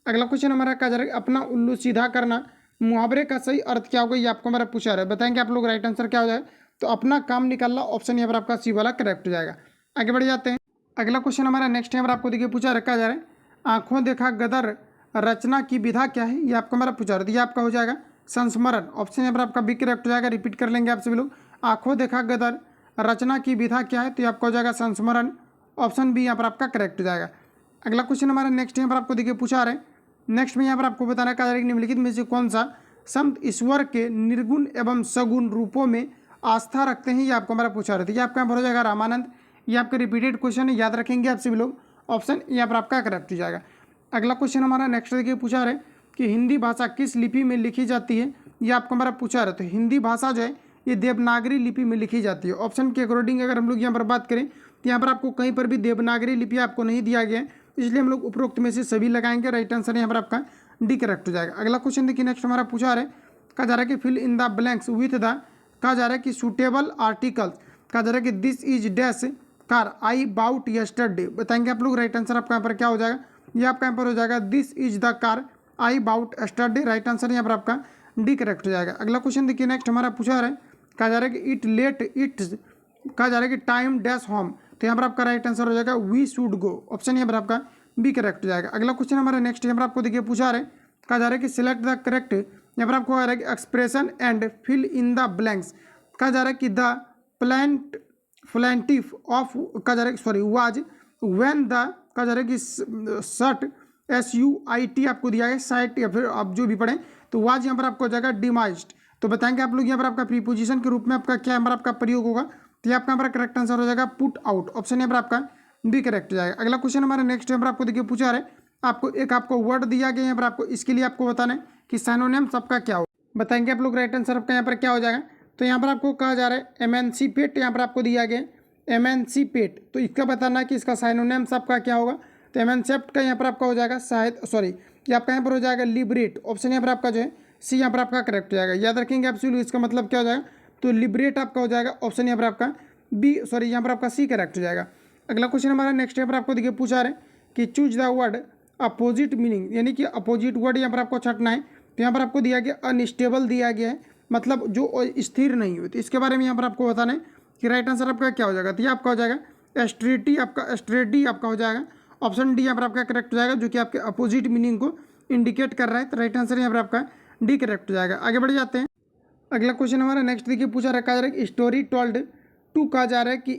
अगला क्वेश्चन हमारा कहा जा रहा है अपना उल्लू सीधा करना मुहावरे का सही अर्थ क्या होगा, ये आपको हमारा पूछा रहा है। बताएंगे आप लोग राइट आंसर क्या हो जाएगा। तो अपना काम निकालना, ऑप्शन यहाँ पर आपका सी वाला करेक्ट हो जाएगा। आगे बढ़ जाते हैं। अगला क्वेश्चन हमारा नेक्स्ट यहाँ पर आपको देखिए पूछा रखा जा रहा है आंखों देखा गदर रचना की विधा क्या है, ये आपको हमारा पूछा रहा है। ये आपका हो जाएगा संस्मरण। ऑप्शन यहाँ पर आपका बी करेक्ट हो जाएगा। रिपीट कर लेंगे आप सभी लोग, आंखों देखा गदर रचना की विधा क्या है, तो ये आपका हो जाएगा संस्मरण। ऑप्शन बी यहाँ पर आपका करेक्ट हो जाएगा। अगला क्वेश्चन हमारा नेक्स्ट यहाँ पर आपको देखिए पूछा रहे नेक्स्ट में यहाँ पर आपको बताना कहा जा रहा है कि निम्नलिखित में से कौन सा संत ईश्वर के निर्गुण एवं सगुण रूपों में आस्था रखते हैं, ये आपको हमारा पूछा रहे थे। ये आपका यहाँ पर हो जाएगा रामानंद। ये आपका रिपीटेड क्वेश्चन है, याद रखेंगे आप सभी लोग। ऑप्शन यहाँ पर आपका करेक्ट हो जाएगा। अगला क्वेश्चन हमारा नेक्स्ट देखिए पूछा रहे कि हिंदी भाषा किस लिपि में लिखी जाती है, ये आपको हमारा पूछा रहे। तो हिंदी भाषा जो है ये देवनागरी लिपि में लिखी जाती है। ऑप्शन के अकॉर्डिंग अगर हम लोग यहाँ पर बात करें तो यहाँ पर आपको कहीं पर भी देवनागरी लिपि आपको नहीं दिया गया है, इसलिए हम लोग उपरोक्त में से सभी लगाएंगे। राइट आंसर यहाँ पर आपका डी करेक्ट हो जाएगा। अगला क्वेश्चन देखिए नेक्स्ट हमारा पूछा रहा है, कहा जा रहा है कि fill in the blanks with the, कहा जा रहा है कि सूटेबल आर्टिकल, कहा जा रहा है कि this is dash car I bought yesterday. बताएंगे आप लोग राइट आंसर आपका यहाँ पर क्या हो जाएगा। ये आपका यहाँ पर हो जाएगा this is the car I bought yesterday. Right answer यहाँ पर आपका डी करेक्ट हो जाएगा। अगला क्वेश्चन देखिए नेक्स्ट हमारा पूछा रहा है, कहा जा रहा है कि इट लेट इट, कहा जा रहा है कि टाइम डैश होम, तो यहाँ पर आपका राइट आंसर हो जाएगा वी शुड गो। ऑप्शन यहाँ पर आपका बी करेक्ट हो जाएगा। अगला क्वेश्चन हमारा नेक्स्ट यहाँ पर आपको देखिए पूछा रहा है, कहा जा रहा है कि सिलेक्ट द करेक्ट, यहाँ पर आपको कहा जा रहा है कि expression and fill in the blanks. कहा जा रहा है कि द प्लेंटिफ ऑफ, कहा जा रहा है सॉरी वाज व्हेन द, कहा जा रहा है कि शर्ट SUIT आपको दिया है साइट, या फिर आप जो भी पढ़ें तो वाज यहाँ पर आपको हो जाएगा डिमाइज्ड। तो बताएंगे आप लोग यहाँ पर आपका प्रीपोजिशन के रूप में आपका क्या यहाँ पर आपका प्रयोग होगा, तो ये आपका यहाँ पर करेक्ट आंसर हो जाएगा पुट आउट। ऑप्शन यहाँ पर आपका बी करेक्ट हो जाएगा। अगला क्वेश्चन हमारा नेक्स्ट यहाँ पर आपको देखिए पूछा रहा है, आपको वर्ड दिया गया यहाँ पर, आपको इसके लिए आपको बताना है कि साइनोनिम्स आपका क्या हो। बताएंगे आप लोग राइट आंसर आपका यहाँ पर क्या हो जाएगा। तो यहाँ पर आपको कहा जा रहा है एमेंसिपेट, यहाँ पर आपको दिया गया एमेंसिपेट, तो इसका बताना है कि इसका साइनोनिम्स आपका क्या होगा। तो एमेंसेप्ट का यहाँ पर आपका हो जाएगा शायद सॉरी ये आपका यहाँ पर हो जाएगा लिबरेट। ऑप्शन यहाँ पर आपका जो है सी यहाँ पर आपका करेक्ट हो जाएगा। याद रखेंगे आप सभी, इसका मतलब क्या हो जाएगा, तो लिबरेट आपका हो जाएगा। ऑप्शन यहाँ पर आपका बी सॉरी यहाँ पर आपका सी करेक्ट हो जाएगा। अगला क्वेश्चन हमारा नेक्स्ट यहाँ पर आपको देखिए पूछा रहे कि choose the word opposite meaning, यानी कि अपोजिट वर्ड यहाँ पर आपको छटना है। तो यहाँ पर आपको दिया गया अनस्टेबल दिया गया है, मतलब जो स्थिर नहीं हुई। तो इसके बारे में यहाँ पर आपको बताना है कि राइट आंसर आपका क्या हो जाएगा। तो ये आपका हो जाएगा एस्ट्रेटी, आपका एस्ट्रेडी आपका हो जाएगा। ऑप्शन डी यहाँ पर आपका करेक्ट हो जाएगा, जो कि आपके अपोजिट मीनिंग को इंडिकेट कर रहा है। तो राइट आंसर यहाँ पर आपका डी करेक्ट हो जाएगा। आगे बढ़ जाते हैं। अगला क्वेश्चन हमारा नेक्स्ट देखिए पूछा रखा जा रहा है कि स्टोरी टोल्ड टू, कहा जा रहा है कि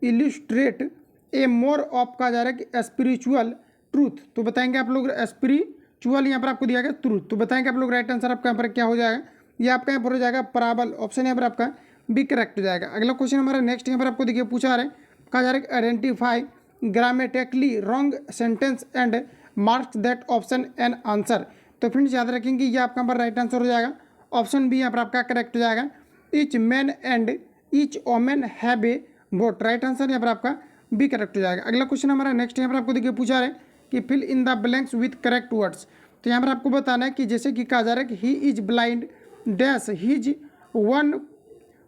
इलुस्ट्रेट ए मोर ऑफ, कहा जा रहा है कि स्पिरिचुअल ट्रूथ। तो बताएंगे आप लोग स्पिरिचुअल यहाँ पर आपको दिया गया ट्रूथ। तो बताएंगे आप लोग राइट आंसर आपका यहाँ पर क्या हो जाएगा। ये आपका यहाँ पर हो जाएगा पराबल। ऑप्शन यहाँ पर आपका बी करेक्ट हो जाएगा। अगला क्वेश्चन हमारा नेक्स्ट यहाँ पर आपको देखिए पूछा रहा है, कहा जा रहा है कि identify grammatically wrong sentence and marks that option an answer. तो फ्रेंड्स याद रखेंगे ये आपका पर राइट आंसर हो जाएगा। ऑप्शन बी यहाँ पर आपका करेक्ट हो जाएगा। Each man and each women have a vote. Right answer यहाँ पर आपका बी करेक्ट हो जाएगा। अगला क्वेश्चन हमारा नेक्स्ट यहाँ पर आपको देखिए पूछा रहा है कि fill in the blanks with correct words. तो यहाँ पर आपको बताना है कि जैसे कि कहा जा रहा है कि he is blind dash his one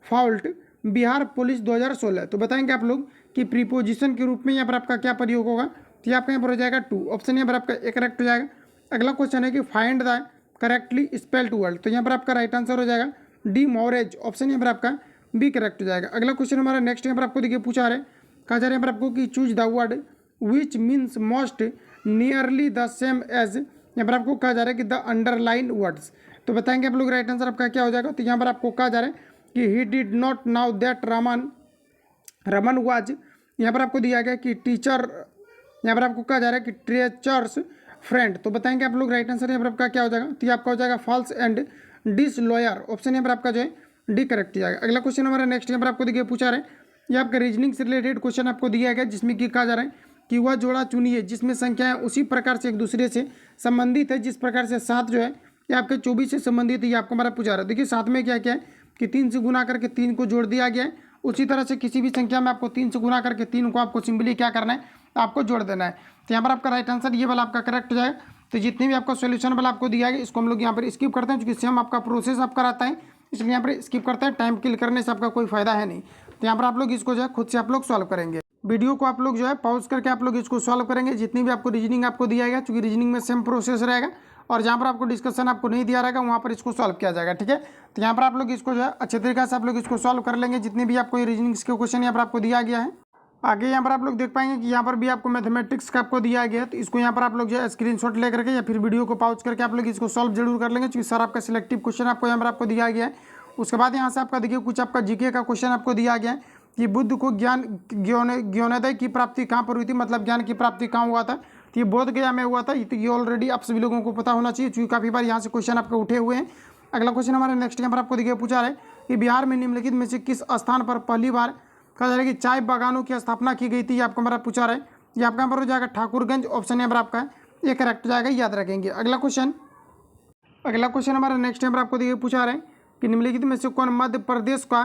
fault Bihar police 2016। तो बताएंगे आप लोग कि प्रीपोजिशन के रूप में यहाँ पर आपका क्या प्रयोग होगा। तो यहाँ पर यहाँ पर हो जाएगा टू, ऑप्शन यहाँ पर आपका ए करेक्ट हो जाएगा। अगला क्वेश्चन है कि find the correctly spelled word. तो यहाँ पर आपका राइट आंसर हो जाएगा डी मॉरेज, ऑप्शन यहाँ पर आपका बी करेक्ट हो जाएगा। अगला क्वेश्चन हमारा नेक्स्ट यहाँ पर आपको देखिए पूछा रहे, कहा जा रहा है यहाँ पर आपको कि choose the word which means most nearly the same as, यहाँ पर आपको कहा जा रहा है कि द अंडरलाइन वर्ड्स। तो बताएंगे आप लोग राइट आंसर आपका क्या हो जाएगा। तो यहाँ पर आपको कहा जा रहा है कि he did not now that Raman was, यहाँ पर आपको दिया गया कि टीचर, यहाँ पर आपको कहा जा रहा है कि टीचर्स फ्रेंड। तो बताएंगे आप लोग राइट आंसर यहाँ पर आपका क्या हो जाएगा। तो ये आपका हो जाएगा फॉल्स एंड डिसलॉयर, ऑप्शन यहाँ पर आपका जो है डी करेक्ट हो जाएगा। अगला क्वेश्चन हमारा नेक्स्ट यहाँ पर आपको देखिए पूछा रहे, ये आपका रीजनिंग से रिलेटेड क्वेश्चन आपको दिया गया जिसमें कि कहा जा रहा है कि वह जोड़ा चुनिए जिसमें संख्याएं उसी प्रकार से एक दूसरे से संबंधित है जिस प्रकार से 7 जो है ये आपके 24 से संबंधित है। ये आपको हमारा पूछा रहा है। देखिए साथ में क्या क्या है कि 3 से गुना करके 3 को जोड़ दिया गया है। उसी तरह से किसी भी संख्या में आपको 3 से गुना करके 3 को आपको सिंपली क्या करना है, आपको जोड़ देना है। तो यहाँ पर आपका राइट आंसर ये वाला आपका करेक्ट हो जाएगा। तो जितने भी आपका सोल्यूशन वाला आपको दिया गया इसको हम लोग यहाँ पर स्किप करते हैं, क्योंकि सेम आपका प्रोसेस आपका रहता है, इसलिए यहाँ पर स्किप करते हैं। टाइम किल करने से आपका कोई फायदा है नहीं। तो यहाँ पर आप लोग इसको जो है खुद से आप लोग सॉल्व करेंगे। वीडियो को आप लोग जो है पॉज करके आप लोग इसको सॉल्व करेंगे। जितनी भी आपको रीजनिंग आपको दिया गया, क्योंकि रीजनिंग में सेम प्रोसेस रहेगा, और जहाँ पर आपको डिस्कशन आपको नहीं दिया रहेगा वहाँ पर इसको सॉल्व किया जाएगा। ठीक है, तो यहाँ पर आप लोग इसको जो है अच्छे तरीके से आप लोग इसको सॉल्व कर लेंगे। जितने भी आपको ये रीजनिंग के क्वेश्चन यहाँ पर आपको दिया गया है। आगे यहाँ पर आप लोग देख पाएंगे कि यहाँ पर भी आपको मैथमेटिक्स का आपको दिया गया है। तो इसको यहाँ पर आप लोग जो है स्क्रीनशॉट लेकर के या फिर वीडियो को पॉज करके आप लोग इसको सॉल्व जरूर कर लेंगे, क्योंकि सर आपका सिलेक्टिव क्वेश्चन आपको यहाँ पर आपको दिया गया है। उसके बाद यहाँ से आपका देखिए कुछ आपका जीके का क्वेश्चन आपको दिया गया है कि बुद्ध को ज्ञानोदय की प्राप्ति कहाँ पर हुई थी, मतलब ज्ञान की प्राप्ति कहाँ हुआ था। तो ये बोध गया में हुआ था। तो ये ऑलरेडी आप सभी लोगों को पता होना चाहिए, क्योंकि काफ़ी बार यहाँ से क्वेश्चन आपके उठे हुए हैं। अगला क्वेश्चन हमारे नेक्स्ट यहाँ पर आपको देखिए पूछा है कि बिहार में निम्नलिखित में से किस स्थान पर पहली बार कहा जा रहा है कि चाय बागानों की स्थापना की गई थी। ये आपको हमारा पूछा रहा है। ये आपका यहाँ पर हो जाएगा ठाकुरगंज, ऑप्शन यहाँ पर आपका ये करेक्ट हो जाएगा, याद रखेंगे। अगला क्वेश्चन हमारा नेक्स्ट यहाँ पर आपको देखिए पूछा रहा है कि निम्नलिखित में से कौन मध्य प्रदेश का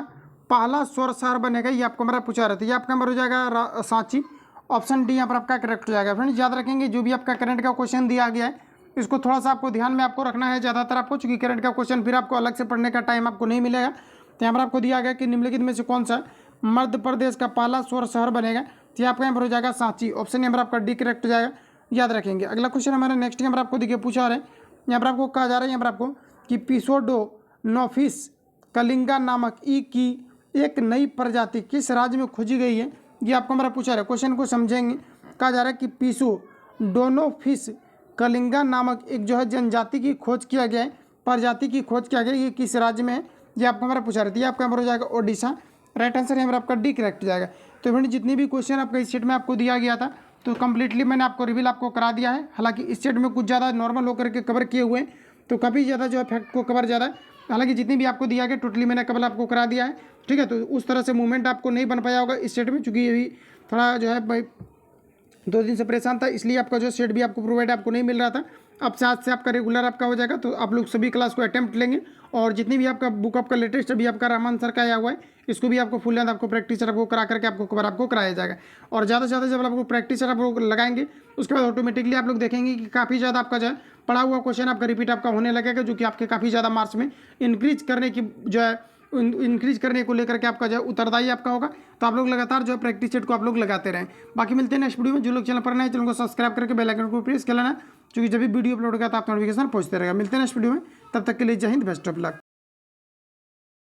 पहला स्वर शहर बनेगा। ये आपको हमारा पूछा रहा था। ये आपका नंबर हो जाएगा सांची, ऑप्शन डी यहाँ पर आपका करेक्ट हो जाएगा। फ्रेंड्स याद रखेंगे जो भी आपका करंट का क्वेश्चन दिया गया है इसको थोड़ा सा आपको ध्यान में आपको रखना है ज़्यादातर आपको, चूँकि करंट का क्वेश्चन फिर आपको अलग से पढ़ने का टाइम आपको नहीं मिलेगा। तो यहाँ पर आपको दिया गया कि निम्नलिखित में से कौन सा मध्य प्रदेश का पहला स्वर शहर बनेगा। तो आपका यहाँ पर हो जाएगा सांची, ऑप्शन यहाँ पर आपका डी करेक्ट हो जाएगा, याद रखेंगे। अगला क्वेश्चन हमारा नेक्स्ट यहाँ पर आपको देखिए पूछा रहे, यहाँ पर आपको कहा जा रहा है यहाँ पर आपको कि पिसोडोनोफिस कलिंगा नामक ई की एक नई प्रजाति किस राज्य में खोजी गई है। ये आपको हमारा पूछा रहा है। क्वेश्चन को समझेंगे। कहा जा रहा है कि पिसोडोनोफिस कलिंगा नामक एक जो है जनजाति की खोज किया गया है, प्रजाति की खोज किया गया है, ये किस राज्य में है। ये आपको हमारा पूछा रहा है। ये आपका नंबर हो जाएगा ओडिशा, राइट आंसर यहाँ पर आपका डी करेक्ट हो जाएगा। तो फ्रेंड जितनी भी क्वेश्चन आपका इस सेट में आपको दिया गया था तो कंप्लीटली मैंने आपको रिवील आपको करा दिया है। हालांकि इस सेट में कुछ ज़्यादा नॉर्मल होकर के कवर किए हुए हैं, तो काफ़ी ज़्यादा जो है फैक्ट को कवर ज़्यादा है। हालांकि जितनी भी आपको दिया गया टोटली मैंने कवर आपको करा दिया है। ठीक है, तो उस तरह से मूवमेंट आपको नहीं बन पाया होगा इस सेट में, चूँकि ये भी थोड़ा जो है भाई 2 दिन से परेशान था, इसलिए आपका जो सेट भी आपको प्रोवाइड आपको नहीं मिल रहा था। अब से आज से आपका रेगुलर आपका हो जाएगा, तो आप लोग सभी क्लास को अटेम्प्ट लेंगे। और जितनी भी आपका बुक आपका लेटेस्ट अभी आपका रहमान सर का आया हुआ है, इसको भी आपको फुल लेंथ आपको प्रैक्टिस आपको करा करके आपको कवर आपको कराया जाएगा। और ज़्यादा से ज़्यादा जब आपको प्रैक्टिस आप लोग लगाएंगे उसके बाद ऑटोमेटिकली आप लोग देखेंगे कि काफ़ी ज़्यादा आपका जो है पढ़ा हुआ क्वेश्चन आपका रिपीट आपका होने लगेगा, जो कि आपके काफ़ी ज़्यादा मार्क्स में इंक्रीज करने की जो है इंक्रीज करने को लेकर के आपका जो है उत्तरदायी आपका होगा। तो आप लोग लगातार जो है प्रैक्टिस सेट को आप लोग लगाते रहें। बाकी मिलते हैं नेक्स्ट वीडियो में। जो लोग चैनल पर नए चैनल को सब्सक्राइब करके बेल आइकन को प्रेस कर लेना, क्योंकि जब भी वीडियो अपलोड होगा तो आपको नोटिफिकेशन पहुंचते रहेगा। मिलते हैं नेक्स्ट वीडियो में, तब तक के लिए जय हिंद, बेस्ट ऑफ लक।